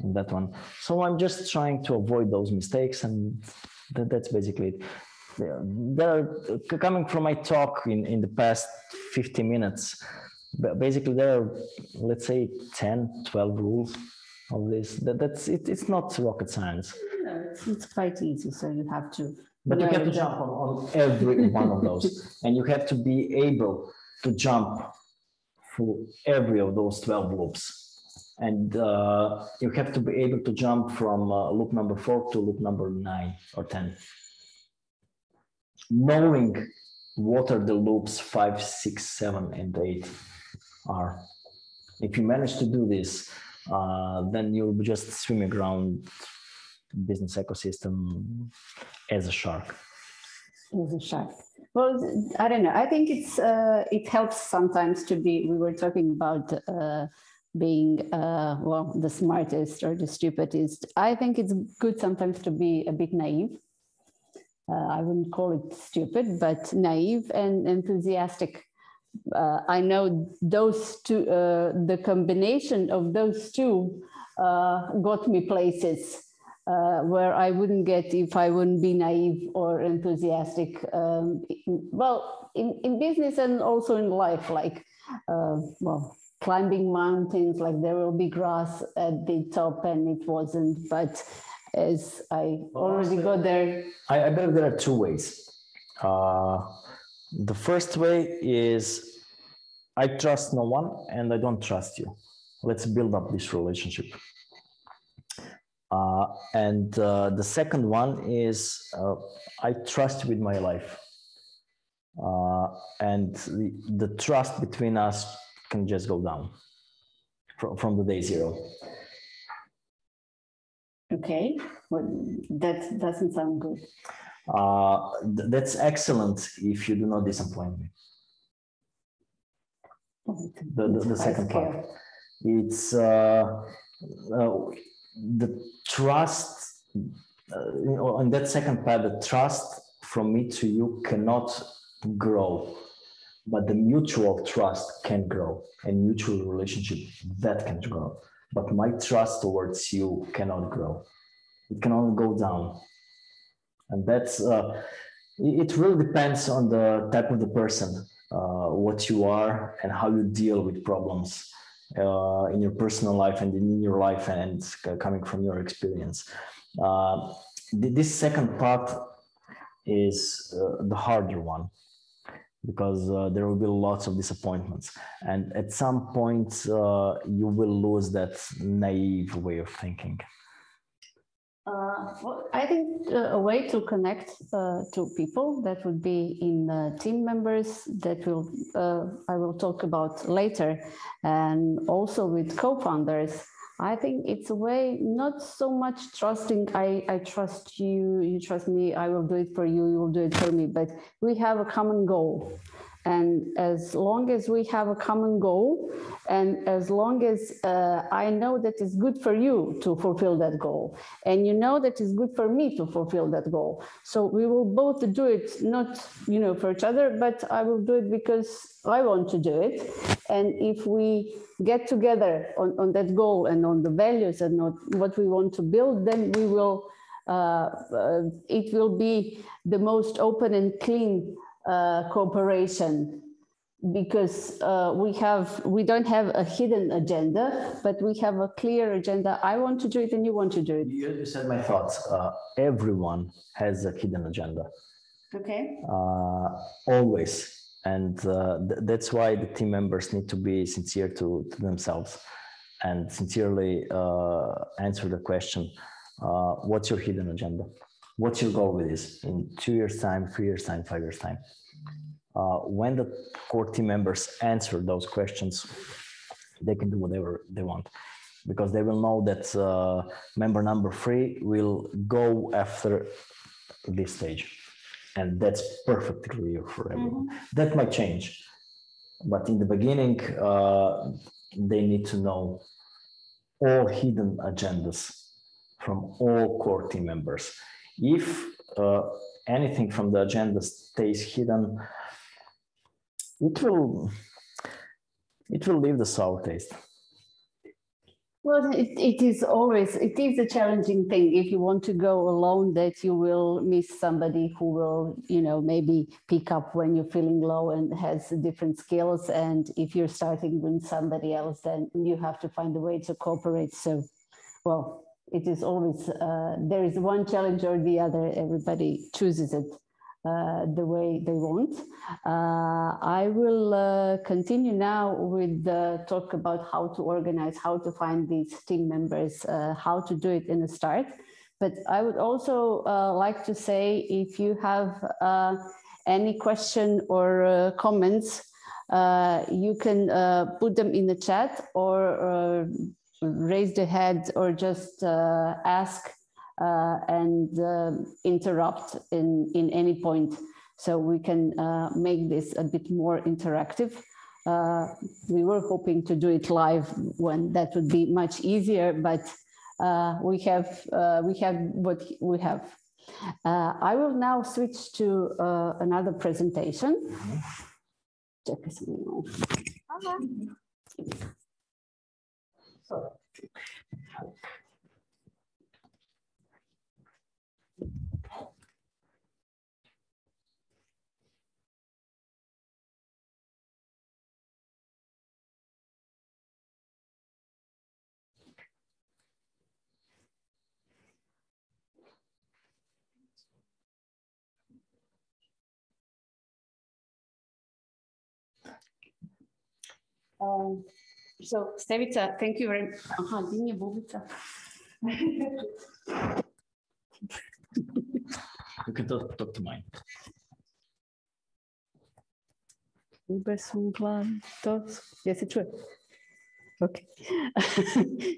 in that one. So I'm just trying to avoid those mistakes, and that's basically it. Coming from my talk in the past 50 minutes, basically there are, let's say, 10, 12 rules of this. It's not rocket science. No, it's quite easy, so you have to. But you have to jump on every one of those, and you have to be able to jump through every of those 12 loops. And you have to be able to jump from loop number 4 to loop number 9 or 10. Knowing what are the loops 5, 6, 7, and 8 are. If you manage to do this, then you'll be just swimming around business ecosystem as a shark. As a shark. Well, I don't know. I think it helps sometimes to be. We were talking about being well, the smartest or the stupidest. I think it's good sometimes to be a bit naive. I wouldn't call it stupid, but naive and enthusiastic. I know those two. The combination of those two got me places where I wouldn't get if I wouldn't be naive or enthusiastic. Well, in business and also in life, like, well, climbing mountains, like there will be grass at the top and it wasn't, but as I already got there. I believe there are two ways. The first way is I trust no one and I don't trust you. Let's build up this relationship. And the second one is I trust with my life. And the trust between us can just go down from the day zero. Okay, well, that doesn't sound good. That's excellent if you do not disappoint me. The second part. It's the trust, on that second part, the trust from me to you cannot grow, but the mutual trust can grow, and mutual relationship that can grow. But my trust towards you cannot grow. It can only go down. And that's, it really depends on the type of the person, what you are and how you deal with problems in your personal life and in your life and coming from your experience. This second part is the harder one, because there will be lots of disappointments. And at some point, you will lose that naive way of thinking. Well, I think a way to connect to people, that would be in team members, that will I will talk about later, and also with co-founders. I think it's a way, not so much trusting, I trust you, you trust me, I will do it for you, you will do it for me, but we have a common goal. And as long as we have a common goal, and as long as I know that it's good for you to fulfill that goal, and you know that it's good for me to fulfill that goal, so we will both do it, not for each other, but I will do it because I want to do it. And if we get together on that goal and on the values and on what we want to build, then we will. It will be the most open and clean cooperation because we don't have a hidden agenda, but we have a clear agenda. I want to do it and you want to do it. You said my thoughts. Everyone has a hidden agenda. Okay. Always. And that's why the team members need to be sincere to themselves and sincerely answer the question, what's your hidden agenda? What's your goal with this in 2 years' time, 3 years' time, 5 years' time? When the core team members answer those questions, they can do whatever they want, because they will know that member number 3 will go after this stage. And that's perfectly clear for everyone. That might change, but in the beginning, they need to know all hidden agendas from all core team members. If anything from the agenda stays hidden, it will leave the sour taste. Well, it is a challenging thing. If you want to go alone, that you will miss somebody who will, maybe pick up when you're feeling low and has different skills. And if you're starting with somebody else, then you have to find a way to cooperate. So, well, it is always, there is one challenge or the other. Everybody chooses it the way they want. I will continue now with the talk about how to organize, how to find these team members, how to do it in the start. But I would also like to say, if you have any question or comments, you can put them in the chat or raise the hand or just ask and interrupt in any point, so we can make this a bit more interactive. We were hoping to do it live when that would be much easier, but we have what we have. I will now switch to another presentation. So, Stevica, thank you very much. You can talk to mine. Yes, it's true. Okay.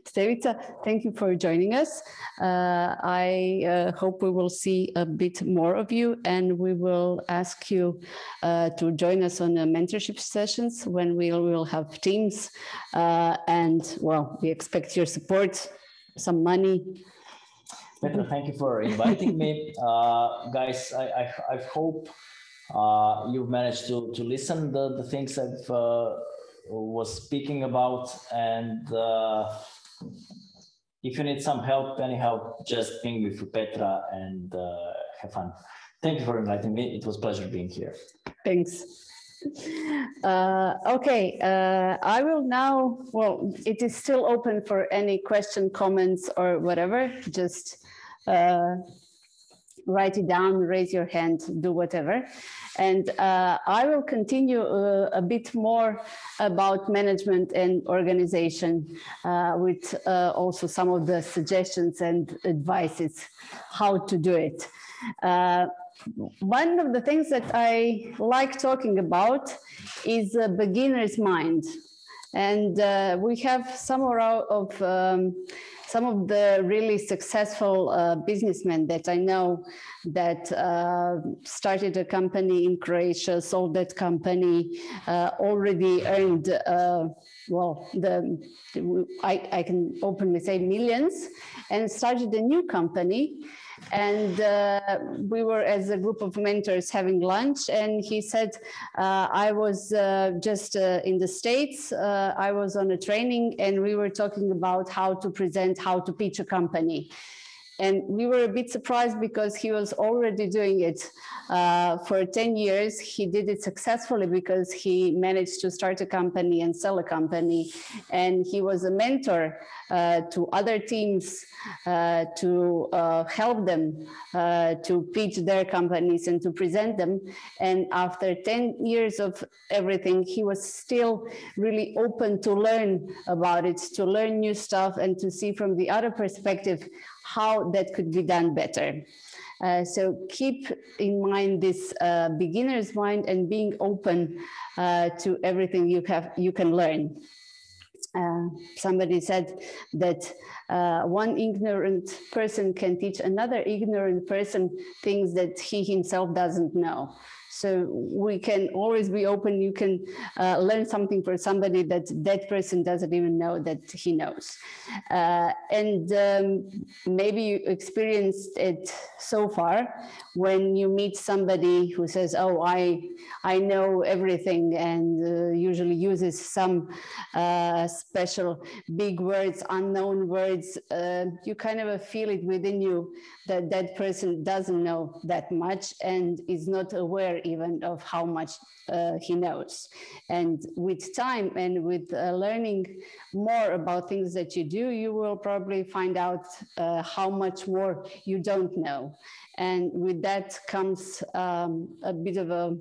Stevica, thank you for joining us. I hope we will see a bit more of you, and we will ask you to join us on the mentorship sessions when we will have teams. And well, we expect your support, some money. Petra, thank you for inviting me. Guys, I hope you've managed to listen the things I've was speaking about, and if you need some help, any help, just ping me for Petra and have fun. Thank you for inviting me. It was a pleasure being here. Thanks. Okay, I will now, well, it is still open for any question, comments, or whatever. Just write it down, raise your hand, do whatever. And I will continue a bit more about management and organization with also some of the suggestions and advices how to do it. One of the things that I like talking about is a beginner's mind. And we have some of the really successful businessmen that I know that started a company in Croatia, sold that company, already earned, well, I can openly say millions, and started a new company. And we were, as a group of mentors, having lunch, and he said, I was just in the States, I was on a training, and we were talking about how to present, how to pitch a company. And we were a bit surprised because he was already doing it for 10 years. He did it successfully because he managed to start a company and sell a company. And he was a mentor to other teams to help them to pitch their companies and to present them. And after 10 years of everything, he was still really open to learn about it, to learn new stuff, and to see from the other perspective how that could be done better. So keep in mind this beginner's mind and being open to everything you can learn. Somebody said that one ignorant person can teach another ignorant person things that he himself doesn't know. So we can always be open. You can learn something from somebody that that person doesn't even know that he knows. And maybe you experienced it so far when you meet somebody who says, oh, I know everything, and usually uses some special big words, unknown words. You kind of feel it within you that that person doesn't know that much and is not aware even of how much he knows. And with time and with learning more about things that you do, you will probably find out how much more you don't know. And with that comes a bit of a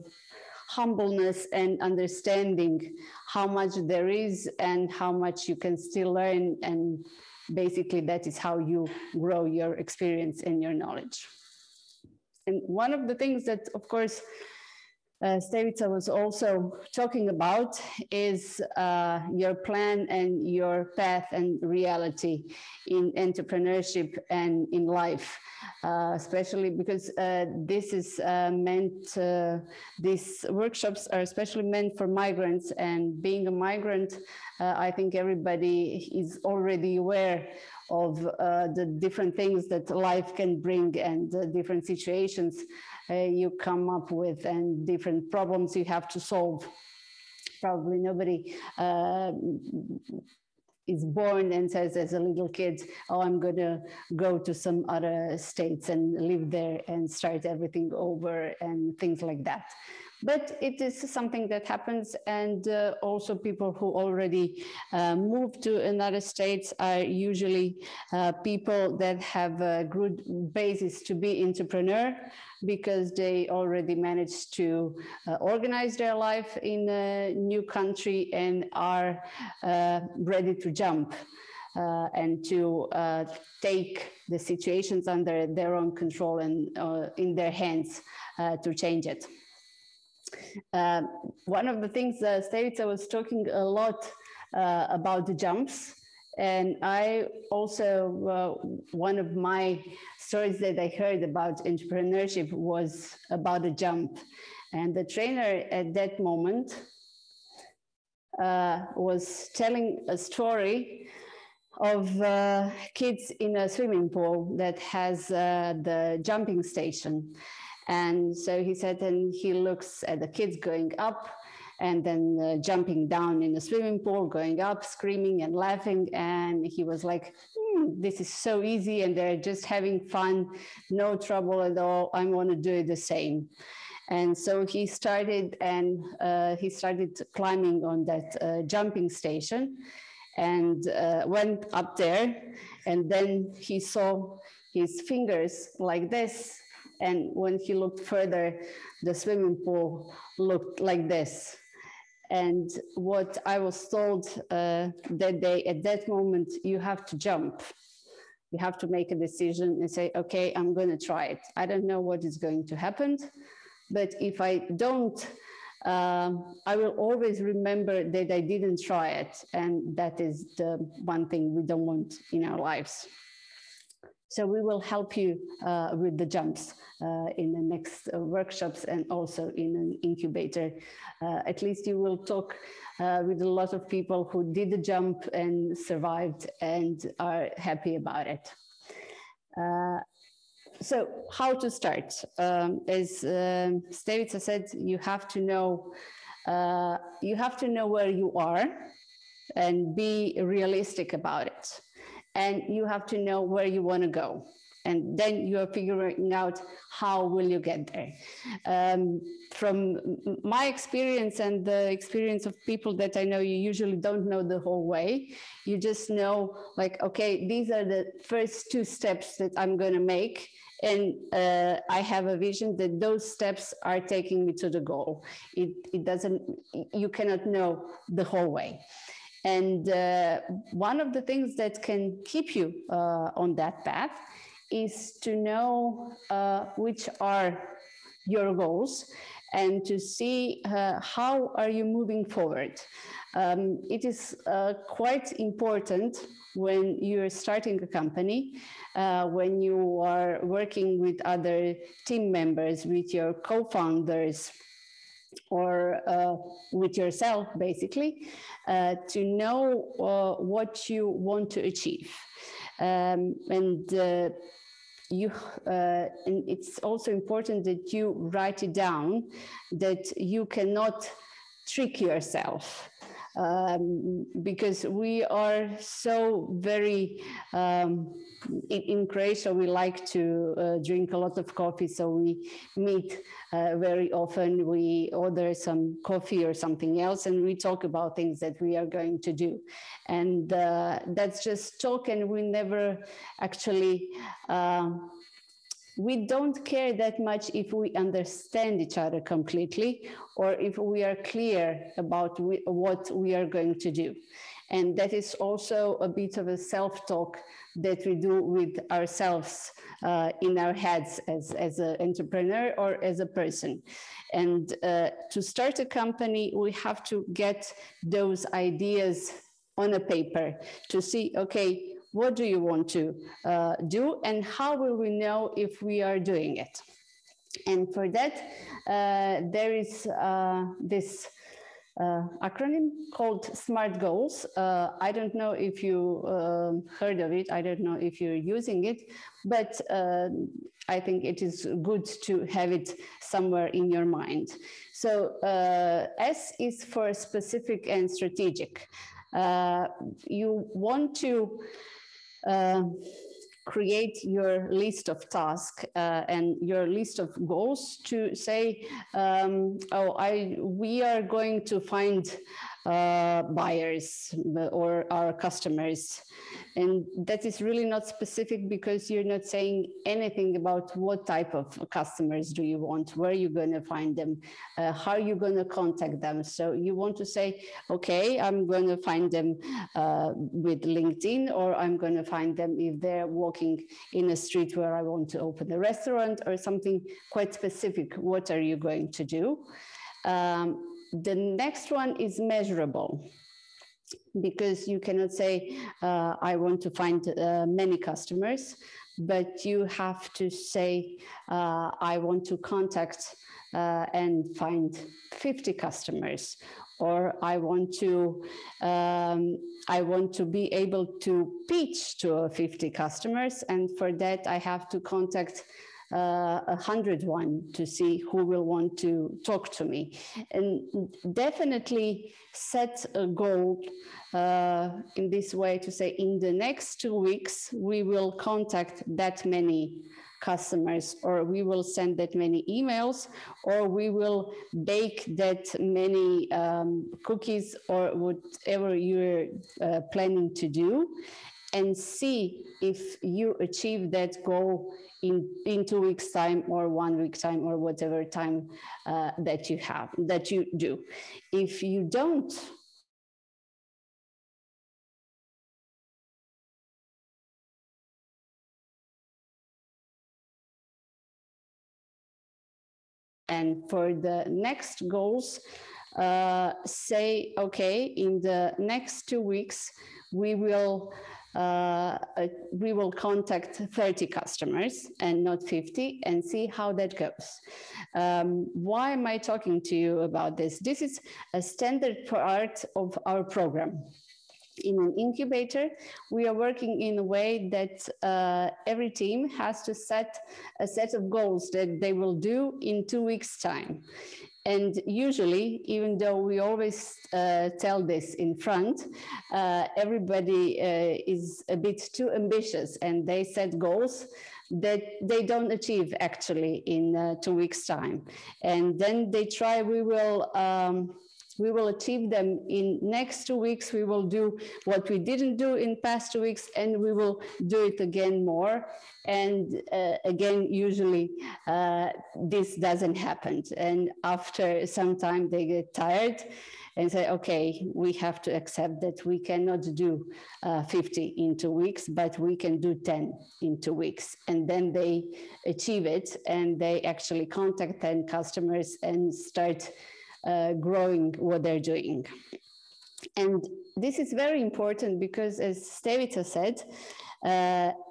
humbleness and understanding how much there is and how much you can still learn. And basically that is how you grow your experience and your knowledge. And one of the things that, of course, Stevica was also talking about is your plan and your path and reality in entrepreneurship and in life, especially because this is these workshops are especially meant for migrants, and being a migrant, I think everybody is already aware of the different things that life can bring and the different situations you come up with and different problems you have to solve. Probably nobody is born and says as a little kid, oh, I'm going to go to some other states and live there and start everything over and things like that. But it is something that happens, and also people who already moved to another states are usually people that have a good basis to be entrepreneur, because they already managed to organize their life in a new country and are ready to jump and to take the situations under their own control and in their hands to change it. One of the things Stevica was talking a lot about the jumps, and I also, one of my stories that I heard about entrepreneurship was about a jump. And the trainer at that moment was telling a story of kids in a swimming pool that has the jumping station. And so he said, and he looks at the kids going up and then jumping down in the swimming pool, going up, screaming and laughing. And he was like, this is so easy, and they're just having fun, no trouble at all. I want to do it the same. And so he started, and he started climbing on that jumping station and went up there. And then he saw his fingers like this. And when he looked further, the swimming pool looked like this. And what I was told that day, at that moment, you have to jump. You have to make a decision and say, okay, I'm going to try it. I don't know what is going to happen, but if I don't, I will always remember that I didn't try it. And that is the one thing we don't want in our lives. So we will help you with the jumps in the next workshops and also in an incubator. At least you will talk with a lot of people who did the jump and survived and are happy about it. So how to start? As Stevica said, you have to know where you are and be realistic about it. And you have to know where you want to go. And then you are figuring out how will you get there. From my experience and the experience of people that I know, you usually don't know the whole way. You just know, like, okay, these are the first 2 steps that I'm going to make. And I have a vision that those steps are taking me to the goal. It doesn't, you cannot know the whole way. And one of the things that can keep you on that path is to know which are your goals and to see how are you moving forward. It is quite important when you're starting a company, when you are working with other team members, with your co-founders, or with yourself, basically, to know what you want to achieve. And it's also important that you write it down, that you cannot trick yourself. Because we are so very, in Croatia, we like to drink a lot of coffee, so we meet very often, we order some coffee or something else, and we talk about things that we are going to do. And that's just talk, and we never actually, we don't care that much if we understand each other completely or if we are clear about what we are going to do. And that is also a bit of a self-talk that we do with ourselves in our heads as an entrepreneur or as a person. And to start a company, we have to get those ideas on a paper to see, okay, what do you want to do, and how will we know if we are doing it? And for that, there is this acronym called SMART goals. I don't know if you heard of it. I don't know if you're using it, but I think it is good to have it somewhere in your mind. So S is for specific and strategic. You want to create your list of tasks and your list of goals to say, we are going to find buyers or our customers. And that is really not specific because you're not saying anything about what type of customers do you want, where you're going to find them, how you're going to contact them. So you want to say, okay, I'm going to find them with LinkedIn, or I'm going to find them if they're walking in a street where I want to open a restaurant or something quite specific. What are you going to do? The next one is measurable, because you cannot say, I want to find many customers, but you have to say, I want to contact and find 50 customers, or I want to be able to pitch to 50 customers, and for that I have to contact 101 to see who will want to talk to me. And definitely set a goal in this way to say, in the next 2 weeks, we will contact that many customers, or we will send that many emails, or we will bake that many cookies, or whatever you're planning to do, and see if you achieve that goal in 2 weeks' time, or 1 week time, or whatever time that you do. If you don't, and for the next goals, say, okay, in the next 2 weeks, we will contact 30 customers and not 50, and see how that goes. Why am I talking to you about this? This is a standard part of our program. In an incubator, we are working in a way that every team has to set a set of goals that they will do in 2 weeks' time. And usually, even though we always tell this in front, everybody is a bit too ambitious, and they set goals that they don't achieve actually in 2 weeks' time. And then they try, we will achieve them in next 2 weeks. We will do what we didn't do in past 2 weeks, and we will do it again more. And again, usually this doesn't happen. And after some time, they get tired and say, okay, we have to accept that we cannot do 50 in 2 weeks, but we can do 10 in 2 weeks. And then they achieve it, and they actually contact 10 customers and start growing what they're doing. And this is very important because, as Stevica said,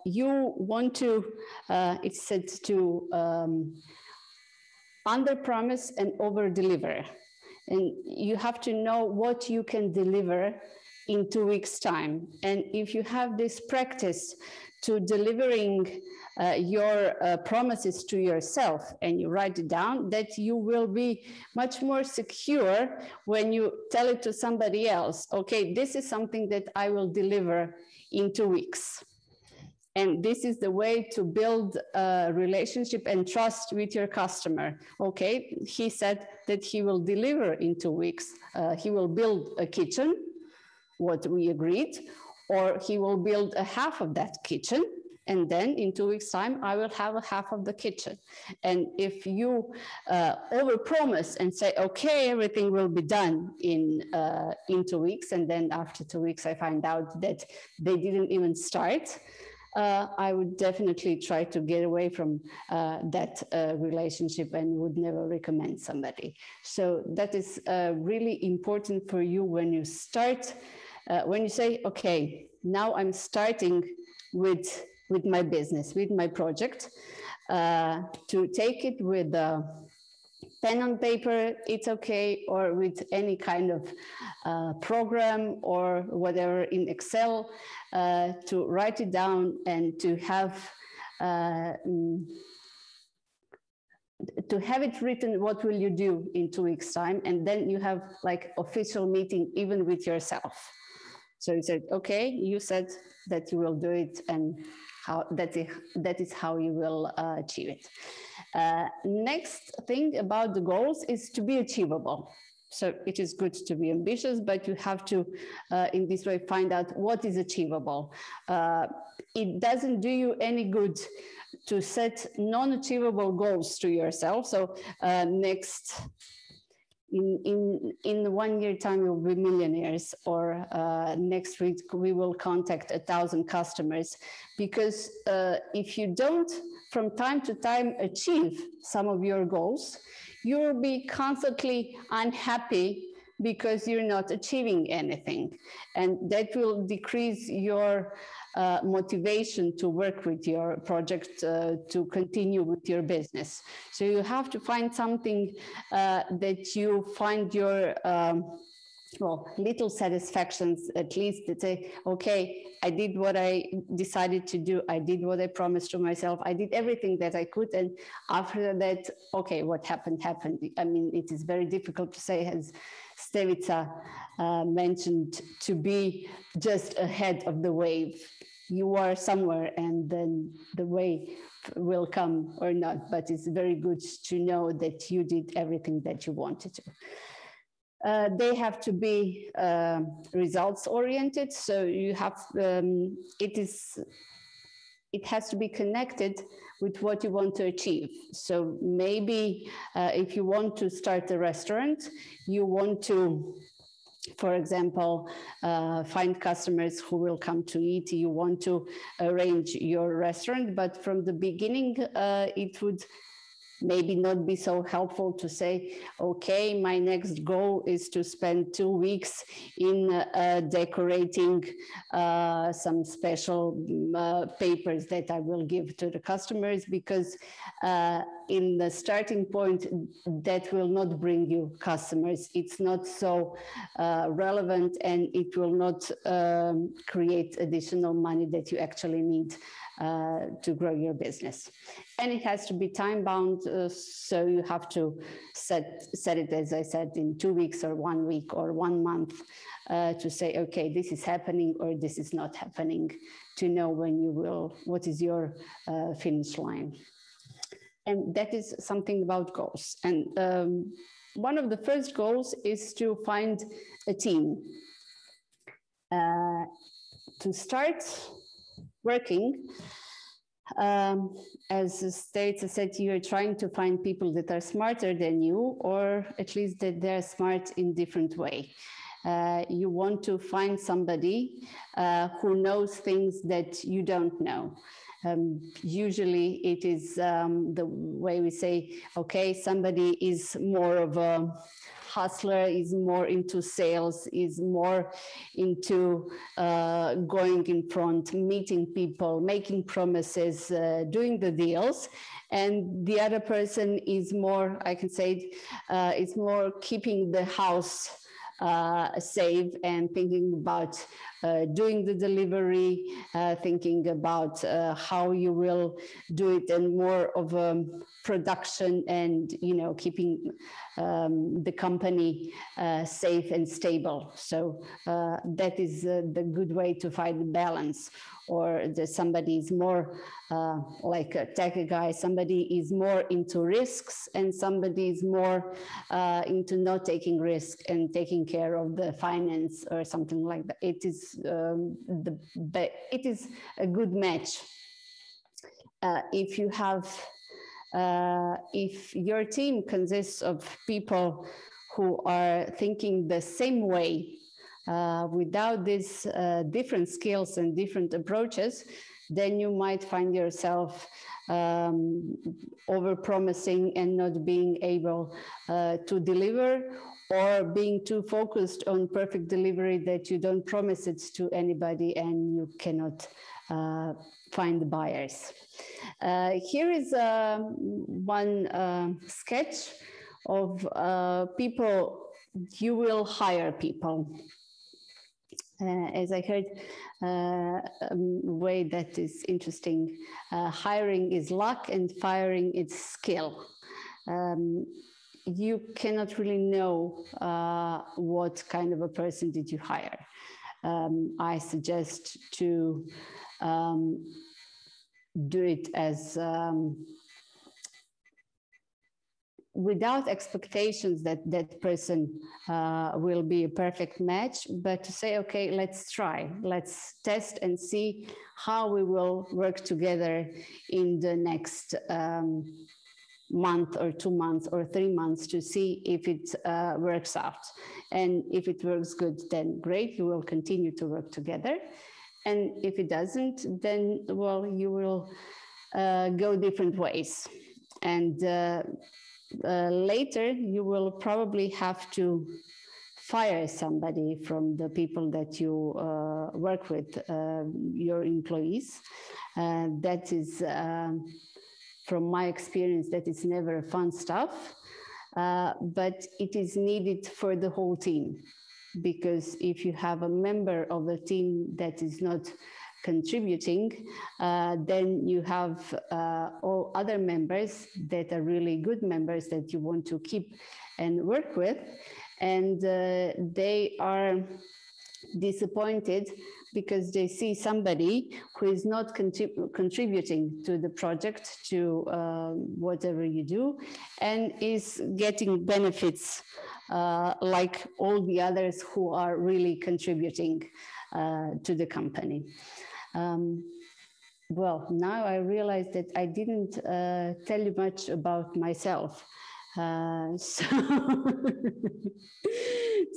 you want to, it's said to under-promise and over-deliver. And you have to know what you can deliver in 2 weeks' time. And if you have this practice to delivering your promises to yourself, and you write it down, that you will be much more secure when you tell it to somebody else. Okay, this is something that I will deliver in 2 weeks. And this is the way to build a relationship and trust with your customer. Okay, he said that he will deliver in 2 weeks. He will build a kitchen, what we agreed, or he will build a half of that kitchen. And then in 2 weeks' time, I will have a half of the kitchen. And if you overpromise and say, okay, everything will be done in 2 weeks, and then after 2 weeks, I find out that they didn't even start, I would definitely try to get away from that relationship and would never recommend somebody. So that is really important for you when you start, when you say, okay, now I'm starting with my business, with my project, to take it with a pen on paper, it's okay, or with any kind of program or whatever in Excel, to write it down and to have it written, what will you do in 2 weeks' time? And then you have like official meeting even with yourself. So you said, okay, you said that you will do it, and how that is how you will achieve it. Next thing about the goals is to be achievable. So it is good to be ambitious, but you have to, in this way, find out what is achievable. It doesn't do you any good to set non-achievable goals to yourself. So next, in 1 year time, you'll be millionaires, or next week we will contact 1,000 customers. Because if you don't, from time to time, achieve some of your goals, you will be constantly unhappy because you're not achieving anything. And that will decrease your motivation to work with your project, to continue with your business. So you have to find something that you find your well, little satisfactions, at least, that say, okay, I did what I decided to do. I did what I promised to myself. I did everything that I could. And after that, okay, what happened, happened. I mean, it is very difficult to say, as Stevica mentioned, to be just ahead of the wave. You are somewhere and then the wave will come or not, but it's very good to know that you did everything that you wanted to. They have to be results oriented. So you have, it has to be connected with what you want to achieve. So maybe if you want to start a restaurant, you want to, for example, find customers who will come to eat. You want to arrange your restaurant, but from the beginning, it would maybe not be so helpful to say, okay, my next goal is to spend 2 weeks in decorating some special papers that I will give to the customers, because in the starting point, that will not bring you customers. It's not so relevant, and it will not create additional money that you actually need to grow your business. And it has to be time bound, so you have to set it, as I said, in 2 weeks or 1 week or 1 month to say, okay, this is happening or this is not happening, to know when you will, what is your finish line. And that is something about goals. And one of the first goals is to find a team. To start working, as states, I said, you're trying to find people that are smarter than you, or at least that they're smart in different way. You want to find somebody who knows things that you don't know. Usually it is the way we say, okay, somebody is more of a hustler, is more into sales, is more into going in front, meeting people, making promises, doing the deals. And the other person is more, I can say, is more keeping the house safe and thinking about doing the delivery, thinking about how you will do it, and more of a production and, you know, keeping the company safe and stable. So that is the good way to find the balance. Or that somebody is more like a tech guy, somebody is more into risks, and somebody is more into not taking risk and taking care of the finance or something like that. It is it is a good match. If you have, if your team consists of people who are thinking the same way, without these different skills and different approaches, then you might find yourself over-promising and not being able to deliver, or being too focused on perfect delivery that you don't promise it to anybody and you cannot find the buyers. Here is one sketch of people. You will hire people. As I heard, a way that is interesting, hiring is luck and firing is skill. You cannot really know what kind of a person did you hire. I suggest to do it as without expectations that that person will be a perfect match, but to say, okay, let's try, let's test and see how we will work together in the next month or 2 months or 3 months, to see if it works out. And if it works good, then great, you will continue to work together. And if it doesn't, then, well, you will go different ways. And later, you will probably have to fire somebody from the people that you work with, your employees. That is, from my experience, that is never fun stuff, but it is needed for the whole team. Because if you have a member of the team that is not contributing, then you have all other members that are really good members that you want to keep and work with, and they are disappointed because they see somebody who is not contributing to the project, to whatever you do, and is getting benefits like all the others who are really contributing to the company. Well, now I realize that I didn't tell you much about myself.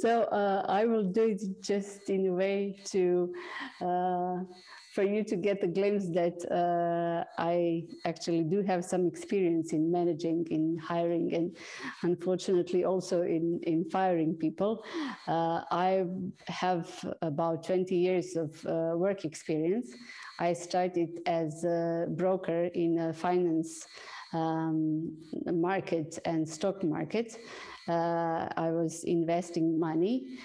So I will do it just in a way to for you to get a glimpse that I actually do have some experience in managing, in hiring, and unfortunately also in firing people. I have about 20 years of work experience. I started as a broker in a finance market and stock market. I was investing money.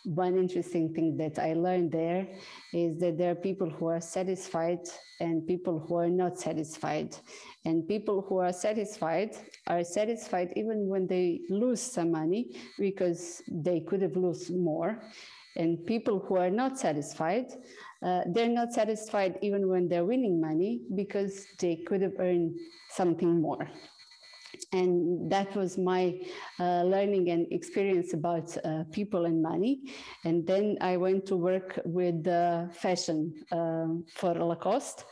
One interesting thing that I learned there is that there are people who are satisfied and people who are not satisfied. And people who are satisfied even when they lose some money, because they could have lost more. And people who are not satisfied, they're not satisfied even when they're winning money, because they could have earned something more. And that was my learning and experience about people and money. And then I went to work with fashion for Lacoste,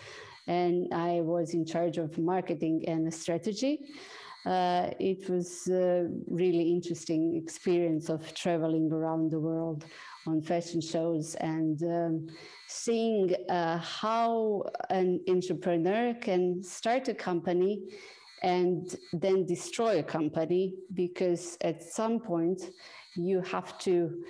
and I was in charge of marketing and strategy. It was a really interesting experience of traveling around the world on fashion shows and seeing how an entrepreneur can start a company and then destroy a company, because at some point you have to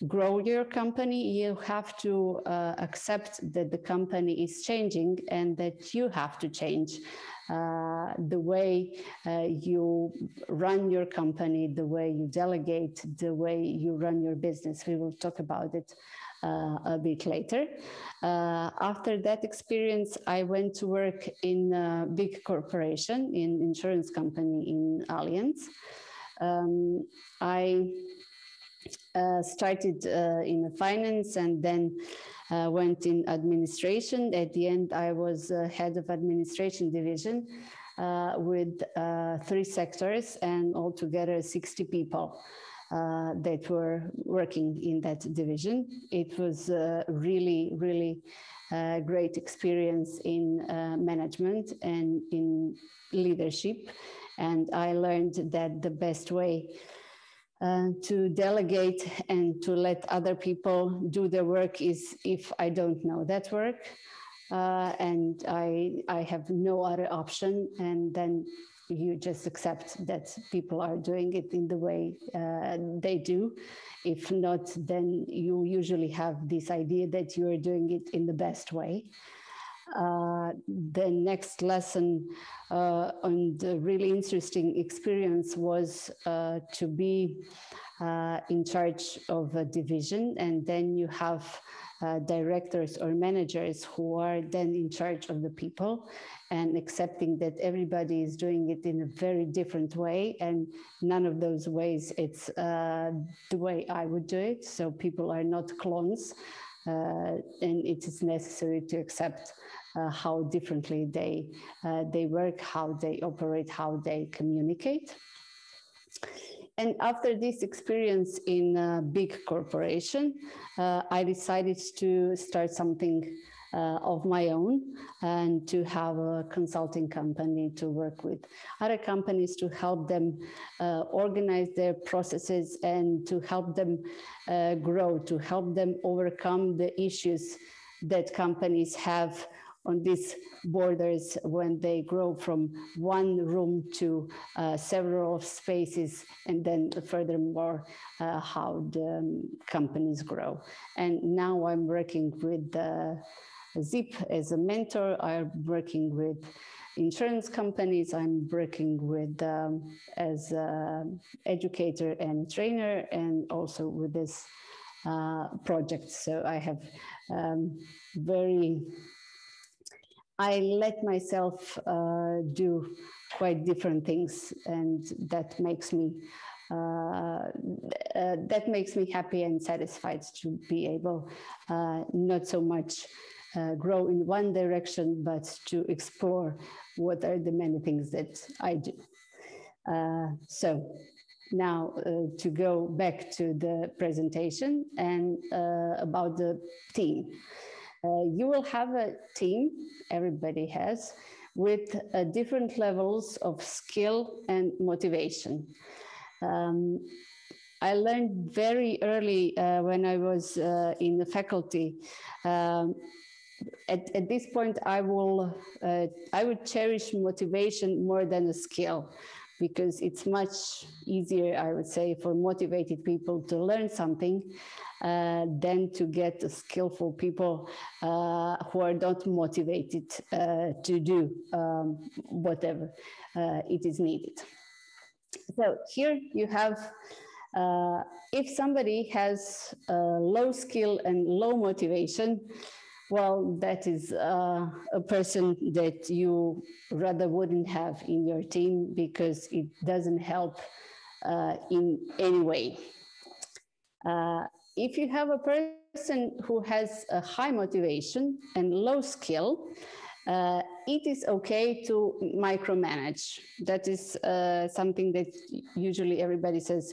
grow your company, you have to accept that the company is changing and that you have to change the way you run your company, the way you delegate, the way you run your business. We will talk about it a bit later. After that experience, I went to work in a big corporation, in insurance company in Allianz. I started in finance and then went in administration. At the end, I was head of administration division with 3 sectors and altogether 60 people that were working in that division. It was a really, really great experience in management and in leadership. And I learned that the best way to delegate and to let other people do their work is if I don't know that work and I have no other option, and then you just accept that people are doing it in the way they do. If not, then you usually have this idea that you are doing it in the best way. The next lesson and the really interesting experience was to be in charge of a division, and then you have directors or managers who are then in charge of the people, and accepting that everybody is doing it in a very different way, and none of those ways it's the way I would do it. So people are not clones, and it is necessary to accept how differently they work, how they operate, how they communicate. And after this experience in a big corporation, I decided to start something of my own and to have a consulting company to work with other companies to help them organize their processes and to help them grow, to help them overcome the issues that companies have on these borders when they grow from one room to several spaces, and then furthermore how the companies grow. And now I'm working with Zip as a mentor. I'm working with insurance companies. I'm working with as an educator and trainer, and also with this project. So I have I let myself do quite different things, and that makes me happy and satisfied to be able not so much grow in one direction, but to explore what are the many things that I do. So now to go back to the presentation and about the team. You will have a team, everybody has, with different levels of skill and motivation. I learned very early when I was in the faculty. At this point, I would cherish motivation more than a skill, because it's much easier, I would say, for motivated people to learn something than to get skillful people who are not motivated to do whatever it is needed. So here you have, if somebody has low skill and low motivation, well, that is a person that you rather wouldn't have in your team because it doesn't help in any way. If you have a person who has a high motivation and low skill, it is okay to micromanage. That is something that usually everybody says,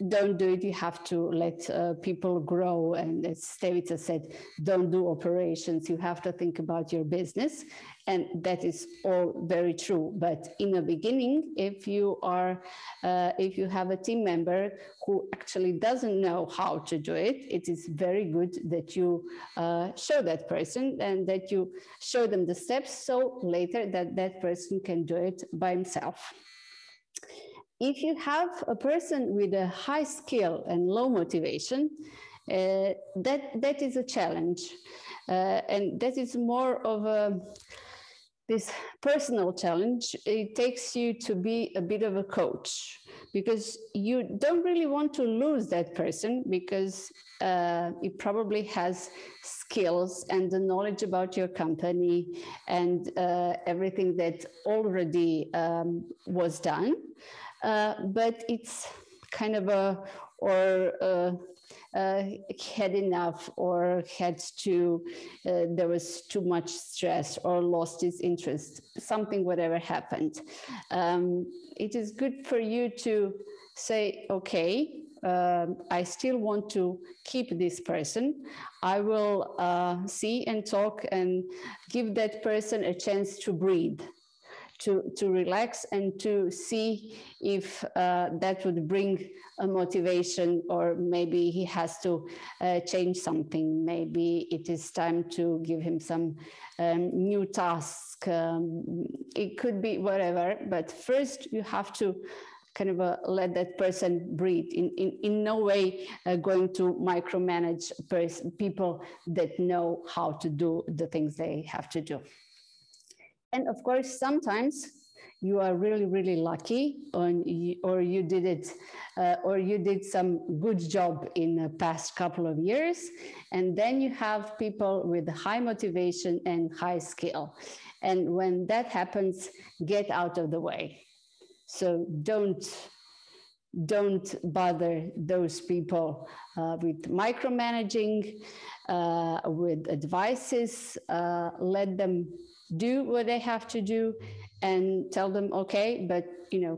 don't do it, you have to let people grow. And as Stevica said, don't do operations, you have to think about your business. And that is all very true. But in the beginning, if you have a team member who actually doesn't know how to do it, it is very good that you show that person and that you show them the steps so later that person can do it by himself. If you have a person with a high skill and low motivation, that is a challenge. And that is more of this personal challenge. It takes you to be a bit of a coach, because you don't really want to lose that person, because it probably has skills and the knowledge about your company and everything that already was done. But it's kind of had enough, or there was too much stress, or lost his interest, whatever happened. It is good for you to say, okay, I still want to keep this person. I will see and talk and give that person a chance to breathe, to relax, and to see if that would bring a motivation, or maybe he has to change something. Maybe it is time to give him some new task. It could be whatever, but first you have to kind of let that person breathe. In no way going to micromanage people that know how to do the things they have to do. And of course, sometimes you are really, really lucky, or you did it, or you did some good job in the past couple of years. And then you have people with high motivation and high skill. And when that happens, get out of the way. So don't bother those people with micromanaging, with advices. Let them do what they have to do, and tell them, okay, but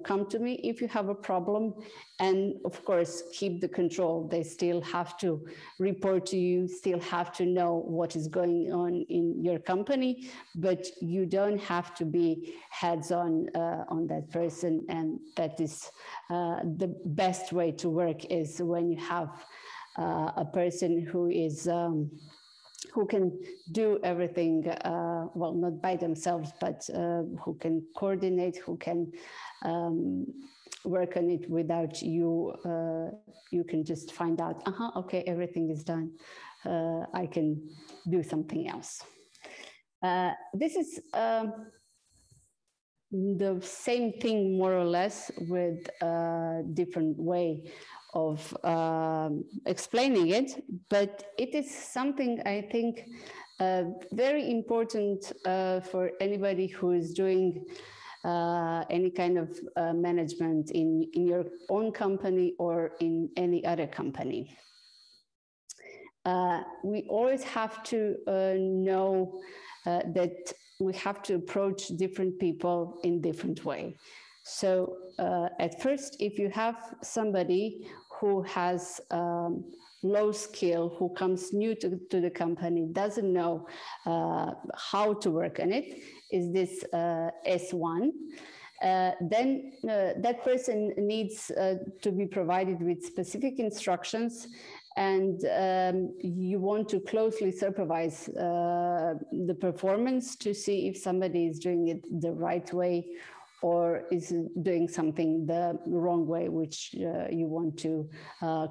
come to me if you have a problem. And of course, keep the control. They still have to report to you, still have to know what is going on in your company, but you don't have to be hands-on on that person. And that is the best way to work, is when you have a person who is who can do everything, well, not by themselves, but who can coordinate, who can work on it without you. You can just find out, okay, everything is done. I can do something else. This is the same thing, more or less, with a different way of explaining it, but it is something I think very important for anybody who is doing any kind of management in your own company or in any other company. We always have to know that we have to approach different people in different way. So at first, if you have somebody who has low skill, who comes new to the company, doesn't know how to work on it, is this S1, then that person needs to be provided with specific instructions, and you want to closely supervise the performance to see if somebody is doing it the right way or is doing something the wrong way, which you want to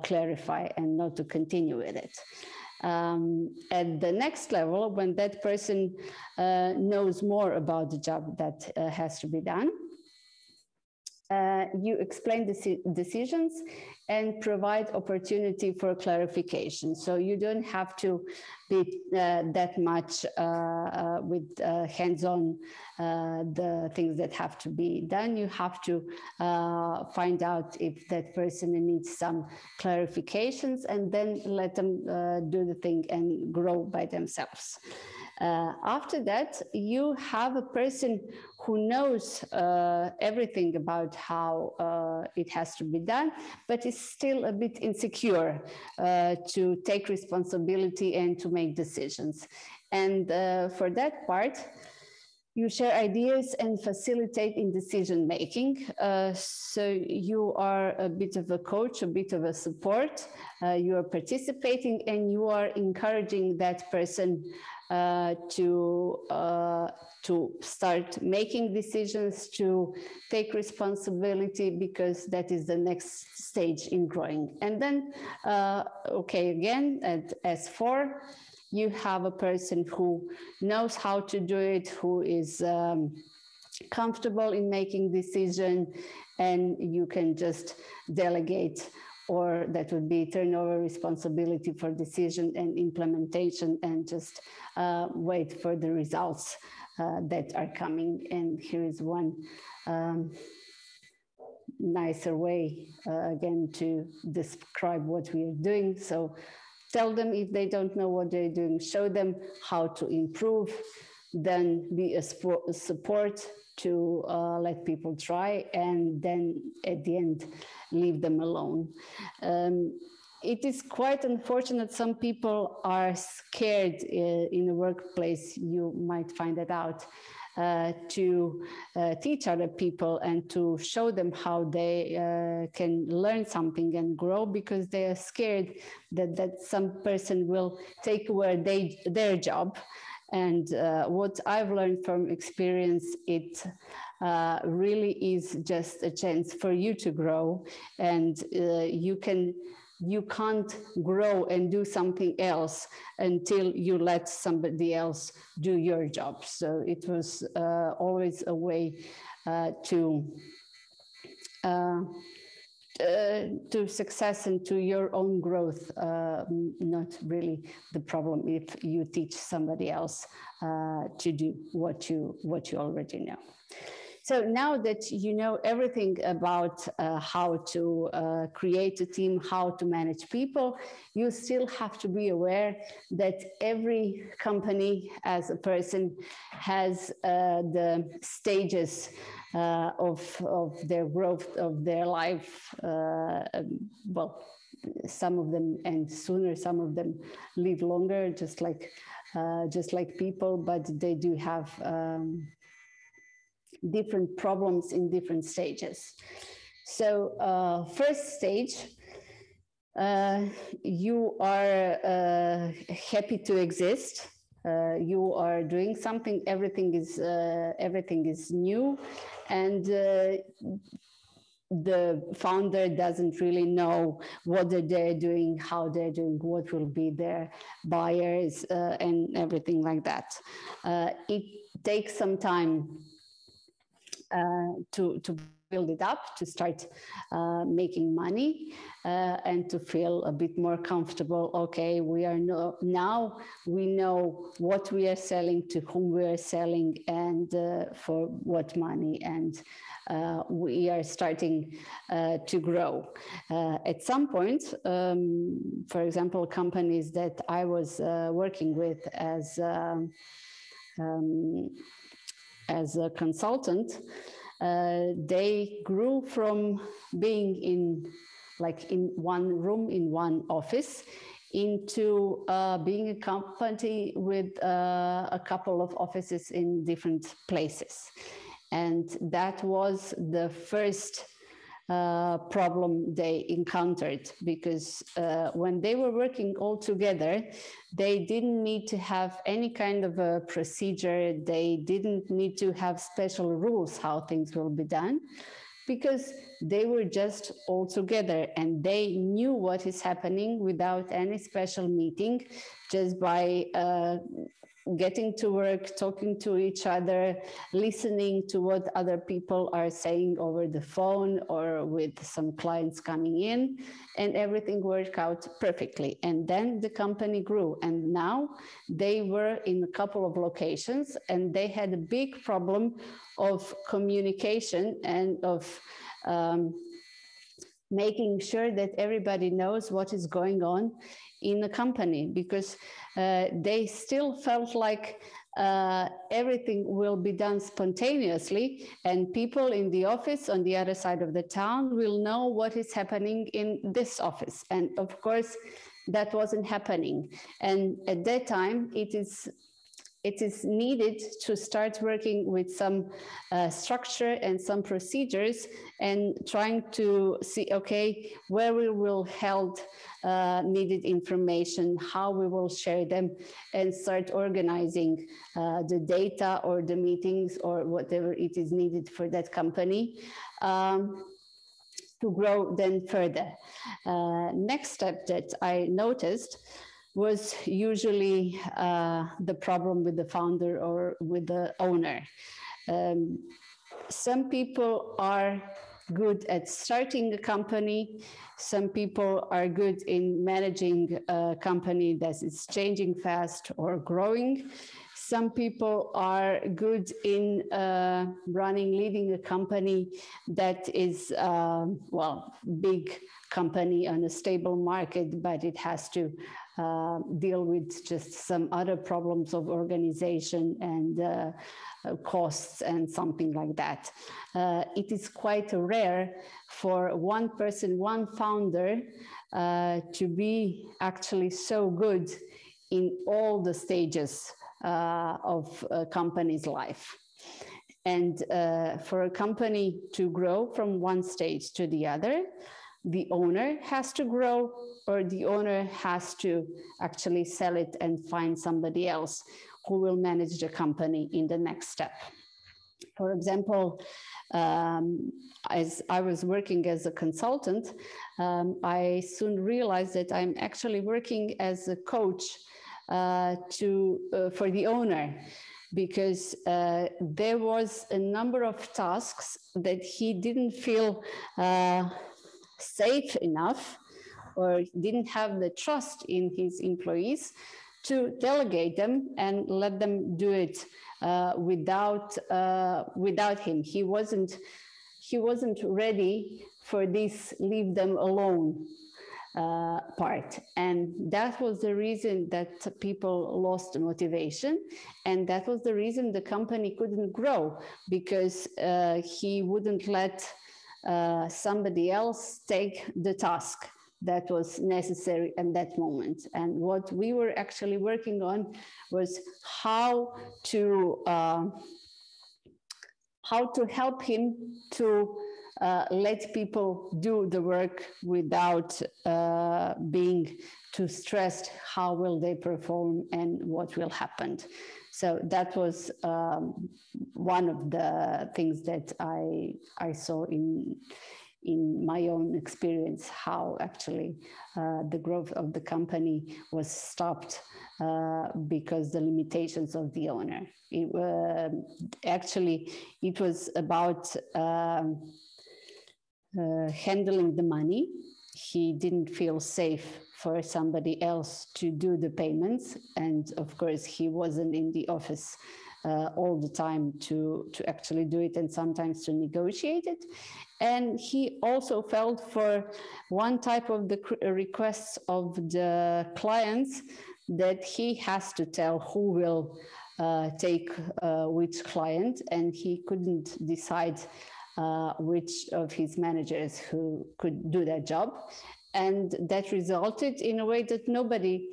clarify and not to continue with it. At the next level, when that person knows more about the job that has to be done, you explain the decisions and provide opportunity for clarification. So you don't have to be that much with hands-on the things that have to be done. You have to find out if that person needs some clarifications, and then let them do the thing and grow by themselves. After that, you have a person who knows everything about how it has to be done, but is still a bit insecure to take responsibility and to make decisions. And for that part, you share ideas and facilitate in decision making. So you are a bit of a coach, a bit of a support. You are participating and you are encouraging that person to start making decisions, to take responsibility, because that is the next stage in growing. And then, okay, again, at S4, you have a person who knows how to do it, who is comfortable in making decisions, and you can just delegate, or that would be turn over responsibility for decision and implementation, and just wait for the results that are coming. And here is one nicer way, again, to describe what we are doing. So tell them if they don't know what they're doing, show them how to improve, then be a support to let people try, and then at the end, leave them alone. It is quite unfortunate. Some people are scared in the workplace, you might find that out, to teach other people and to show them how they can learn something and grow, because they are scared that some person will take away their job. And what I've learned from experience, it really is just a chance for you to grow, and you can't grow and do something else until you let somebody else do your job. So it was always a way to success and to your own growth, not really the problem if you teach somebody else to do what you already know. So now that you know everything about how to create a team, how to manage people, you still have to be aware that every company as a person has the stages of their growth, of their life. Well, some of them end sooner, some of them live longer, just like people, but they do have different problems in different stages. So first stage, you are happy to exist. You are doing something. Everything is new, and the founder doesn't really know what they're doing, how they're doing, what will be their buyers, and everything like that. It takes some time to build it up, to start making money, and to feel a bit more comfortable. Okay, now we know what we are selling, to whom we are selling, and for what money, and we are starting to grow. At some point, for example, companies that I was working with as a consultant, they grew from being in one room, in one office, into being a company with a couple of offices in different places. And that was the first problem they encountered, because when they were working all together, they didn't need to have any kind of a procedure. They didn't need to have special rules how things will be done, because they were just all together and they knew what is happening without any special meeting, just by getting to work, talking to each other, listening to what other people are saying over the phone or with some clients coming in, and everything worked out perfectly. And then the company grew, and now they were in a couple of locations, and they had a big problem of communication and of making sure that everybody knows what is going on in the company, because they still felt like everything will be done spontaneously, and people in the office on the other side of the town will know what is happening in this office. And of course, that wasn't happening. And at that time, it is needed to start working with some structure and some procedures, and trying to see, okay, where we will hold needed information, how we will share them, and start organizing the data or the meetings or whatever it is needed for that company to grow then further. Next step that I noticed was usually the problem with the founder or with the owner. Some people are good at starting a company. Some people are good in managing a company that is changing fast or growing. Some people are good in leading a company that is, well, big company on a stable market, but it has to deal with just some other problems of organization and costs and something like that. It is quite rare for one person, one founder, to be actually so good in all the stages of a company's life. And for a company to grow from one stage to the other, the owner has to grow, or the owner has to actually sell it and find somebody else who will manage the company in the next step. For example, as I was working as a consultant, I soon realized that I'm actually working as a coach for the owner, because there was a number of tasks that he didn't feel safe enough, or didn't have the trust in his employees to delegate them and let them do it without him. He wasn't ready for this leave them alone part. And that was the reason that people lost motivation. And that was the reason the company couldn't grow, because he wouldn't let somebody else take the task that was necessary at that moment. And what we were actually working on was how to help him to let people do the work without being too stressed. How will they perform and what will happen? So that was one of the things that I saw in my own experience, how actually the growth of the company was stopped because the limitations of the owner. It was about handling the money. He didn't feel safe for somebody else to do the payments. And of course, he wasn't in the office all the time to actually do it, and sometimes to negotiate it. And he also felt for one type of the requests of the clients that he has to tell who will take which client, and he couldn't decide which of his managers who could do that job. And that resulted in a way that nobody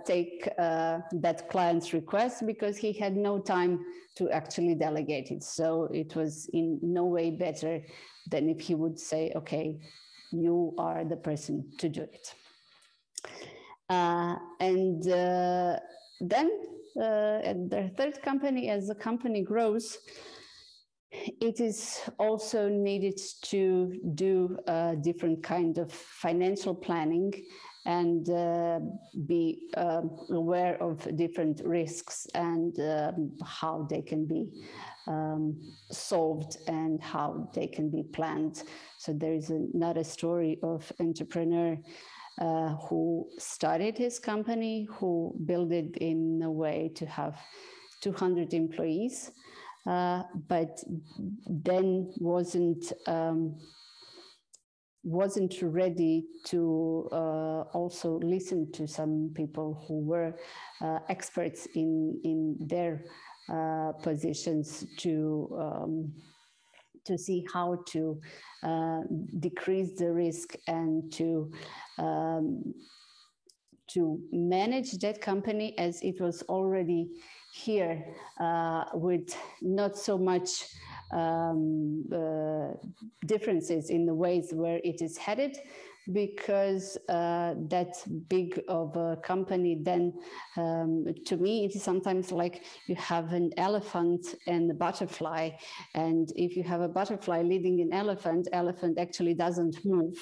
take that client's request because he had no time to actually delegate it. So it was in no way better than if he would say, okay, you are the person to do it. And then at the third company, as the company grows, it is also needed to do a different kind of financial planning and be aware of different risks and how they can be solved and how they can be planned. So there is another story of entrepreneur who started his company, who built it in a way to have 200 employees, but then wasn't ready to also listen to some people who were experts in their positions to see how to decrease the risk and to manage that company as it was already here with not so much differences in the ways where it is headed, because that big of a company then, to me, it is sometimes like you have an elephant and a butterfly. And if you have a butterfly leading an elephant, elephant actually doesn't move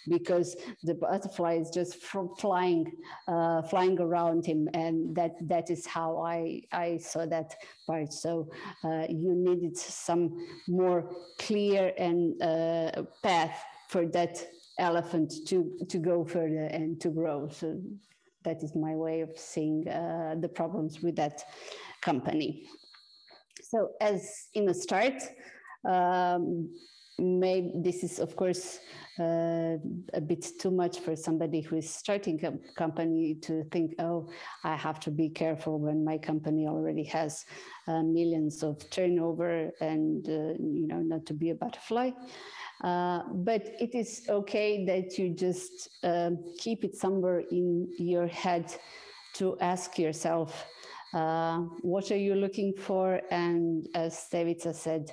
because the butterfly is just flying around him. And that is how I saw that part. So you needed some more clear and path for that elephant to go further and to grow. So that is my way of seeing the problems with that company. So as in a start, maybe this is of course a bit too much for somebody who is starting a company to think, oh, I have to be careful when my company already has millions of turnover and you know, not to be a butterfly. But it is okay that you just keep it somewhere in your head to ask yourself, what are you looking for? And as Stevica said,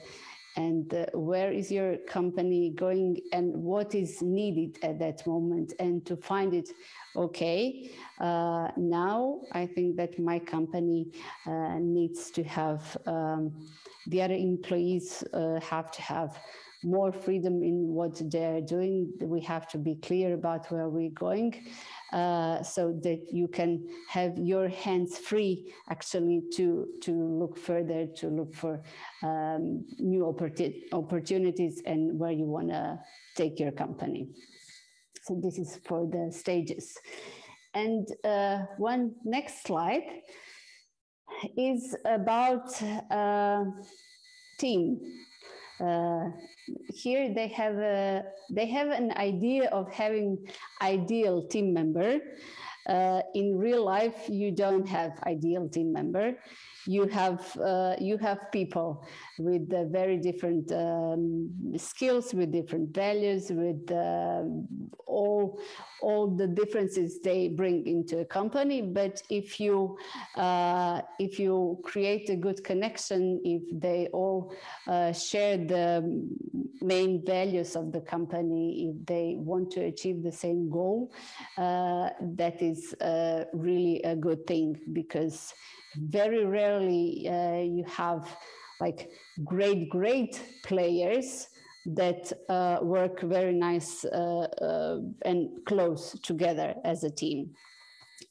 and where is your company going and what is needed at that moment, and to find it, okay, now I think that my company needs to have, the other employees have to have more freedom in what they're doing. We have to be clear about where we're going, so that you can have your hands free actually to look further, to look for new opportunities and where you want to take your company. So this is for the stages. And one next slide is about team. Here they have an idea of having ideal team member. In real life, you don't have ideal team member. You have people with very different skills, with different values, with all the differences they bring into a company. But if you create a good connection, if they all share the main values of the company, if they want to achieve the same goal, that is really a good thing, because very rarely you have like great players that work very nice and close together as a team.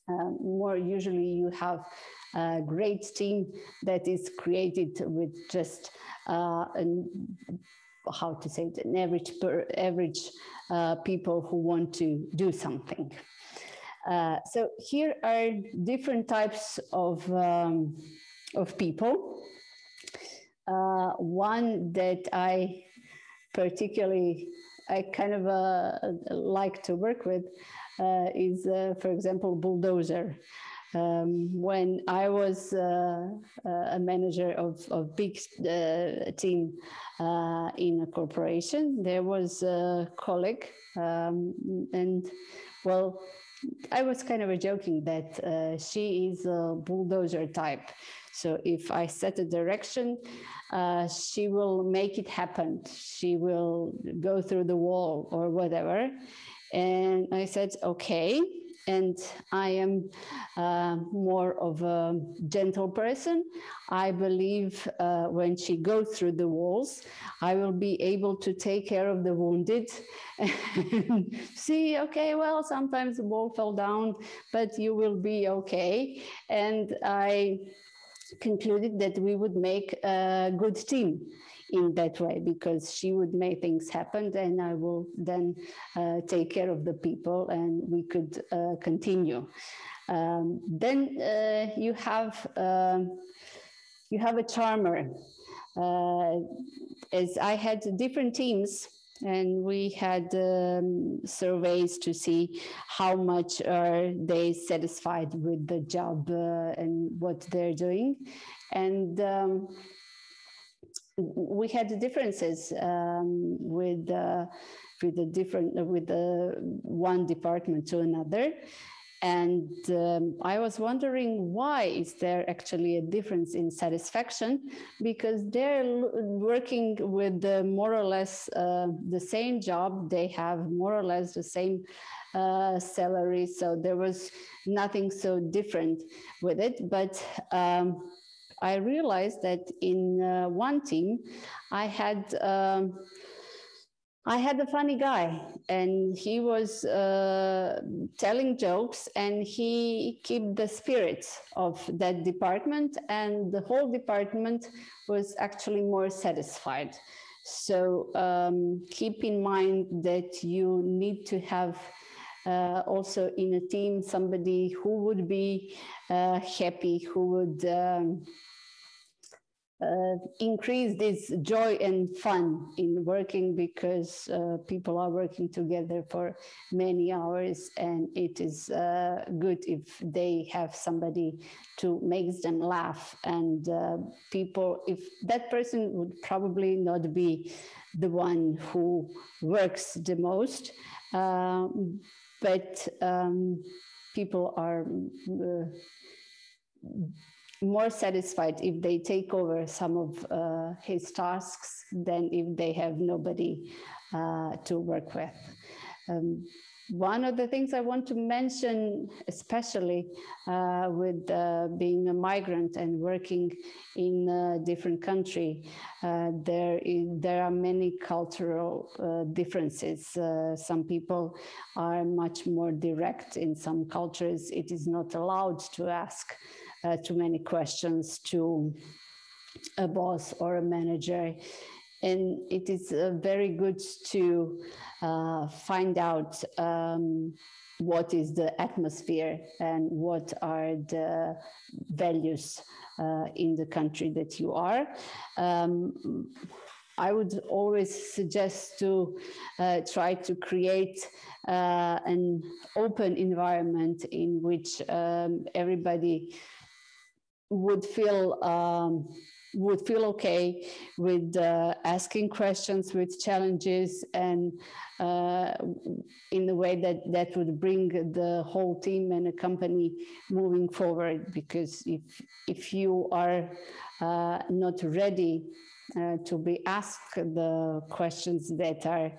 More usually you have a great team that is created with just how to say it, an average people who want to do something. So here are different types of people. One that I particularly, I kind of like to work with is, for example, bulldozer. When I was a manager of big team in a corporation, there was a colleague, and well, I was kind of joking that she is a bulldozer type. So if I set a direction, she will make it happen. She will go through the wall or whatever. And I said, okay. And I am more of a gentle person. I believe when she goes through the walls, I will be able to take care of the wounded and see, okay, well, sometimes the wall fell down, but you will be okay. And I concluded that we would make a good team in that way, because she would make things happen and I will then take care of the people and we could continue. Then you have a charmer. As I had different teams, and we had surveys to see how much are they satisfied with the job and what they're doing. And we had differences with one department to another. And I was wondering, why is there actually a difference in satisfaction? Because they're working with more or less the same job. They have more or less the same salary. So there was nothing so different with it. But I realized that in one team, I had a funny guy, and he was telling jokes, and he kept the spirit of that department, and the whole department was actually more satisfied. So keep in mind that you need to have also in a team somebody who would be happy, who would increase this joy and fun in working, because people are working together for many hours, and it is good if they have somebody to make them laugh. And if that person would probably not be the one who works the most, but people are more satisfied if they take over some of his tasks than if they have nobody to work with. One of the things I want to mention, especially with being a migrant and working in a different country, there are many cultural differences. Some people are much more direct. In some cultures, it is not allowed to ask too many questions to a boss or a manager. And it is very good to find out what is the atmosphere and what are the values in the country that you are. I would always suggest to try to create an open environment in which everybody would feel okay with asking questions, with challenges, and in a way that would bring the whole team and a company moving forward. Because if you are not ready to be asked the questions that are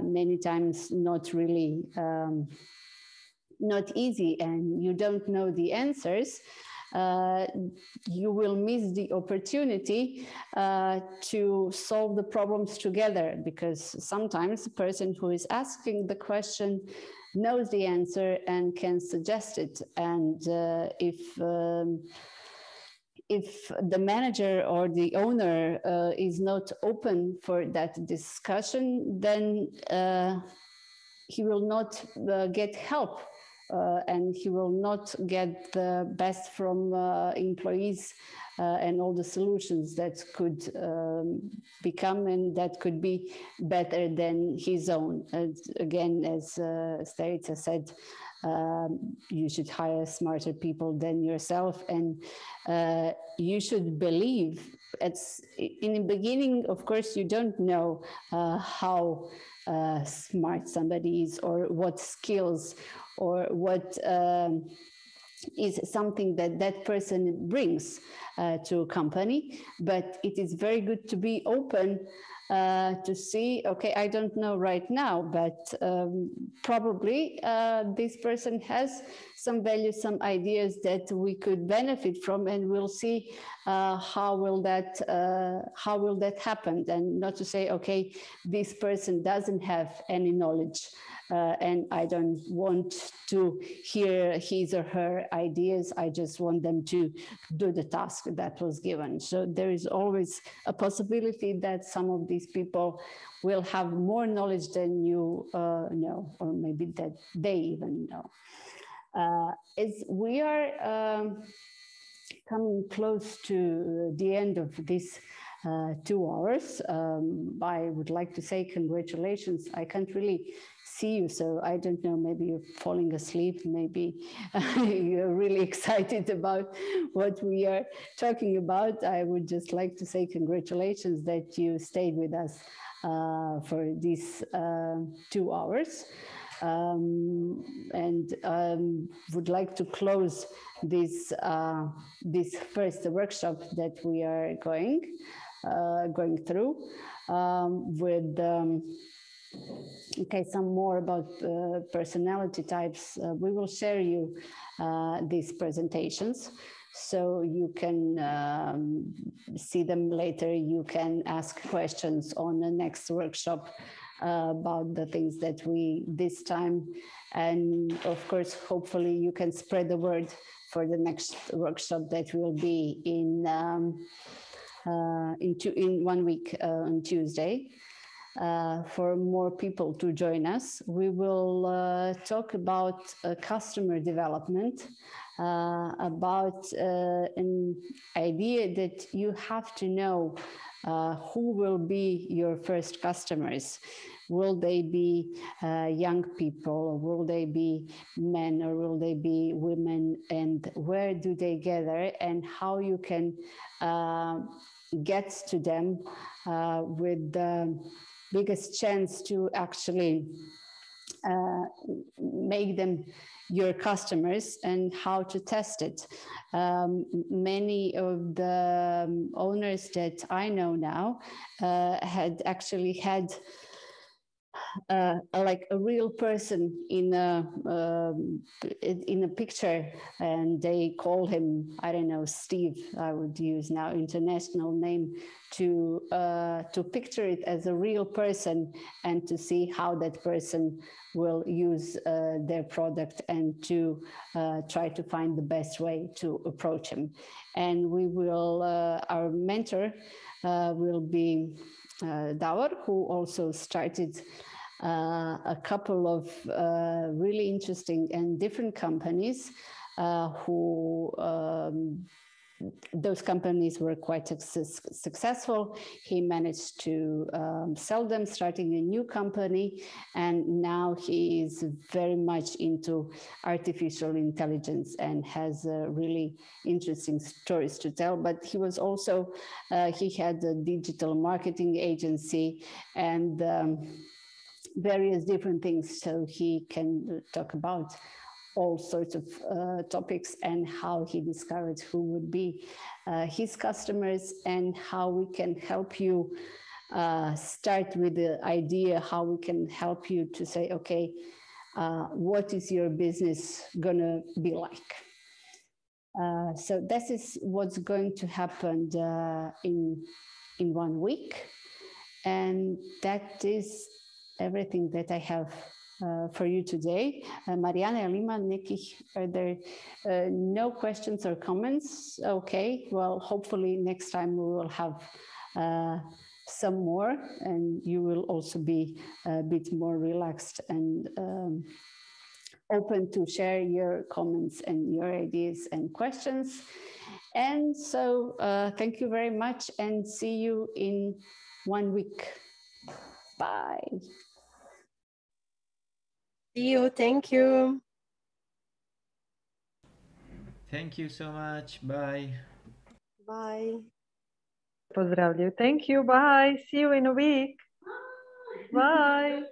many times not really not easy, and you don't know the answers, you will miss the opportunity to solve the problems together, because sometimes the person who is asking the question knows the answer and can suggest it. And if the manager or the owner is not open for that discussion, then he will not get help. And he will not get the best from employees and all the solutions that could become and that could be better than his own. And again, as Stevica said, you should hire smarter people than yourself, and you should believe. It's in the beginning, of course, you don't know how smart somebody is, or what skills, or what is something that that person brings to a company. But it is very good to be open to see, okay, I don't know right now, but probably this person has some values, some ideas that we could benefit from, and we'll see how will that happen. And not to say, okay, this person doesn't have any knowledge, and I don't want to hear his or her ideas. I just want them to do the task that was given. So there is always a possibility that some of these people will have more knowledge than you know, or maybe that they even know. As we are coming close to the end of this 2 hours, I would like to say congratulations. I can't really see you, so I don't know, maybe you're falling asleep, maybe you're really excited about what we are talking about. I would just like to say congratulations that you stayed with us for these 2 hours. And would like to close this this first workshop that we are going through with okay, some more about personality types. We will share you these presentations, so you can see them later. You can ask questions on the next workshop about the things that we this time, and of course, hopefully you can spread the word for the next workshop that will be in 1 week on Tuesday. For more people to join us, we will talk about customer development, about an idea that you have to know who will be your first customers. Will they be young people, or will they be men, or will they be women, and where do they gather, and how you can get to them with the biggest chance to actually make them your customers, and how to test it. Many of the owners that I know now had actually had like a real person in a picture, and they call him, I don't know, Steve. I would use now international name to picture it as a real person, and to see how that person will use their product, and to try to find the best way to approach him. And we will, our mentor will be Davor, who also started a couple of really interesting and different companies who those companies were quite successful. He managed to sell them, starting a new company, and now he is very much into artificial intelligence and has really interesting stories to tell. But he was also, he had a digital marketing agency and various different things, so he can talk about all sorts of topics, and how he discovered who would be his customers, and how we can help you start with the idea, how we can help you to say, okay, what is your business gonna be like? So this is what's going to happen in 1 week, and that is everything that I have for you today. Mariana, Lima, Nikki, are there no questions or comments? Okay, well, hopefully next time we will have some more, and you will also be a bit more relaxed and open to share your comments and your ideas and questions. And so thank you very much, and see you in 1 week. Bye. See you. Thank you. Thank you so much. Bye. Bye. Pozdravljaju. Thank you. Bye. See you in a week. Bye.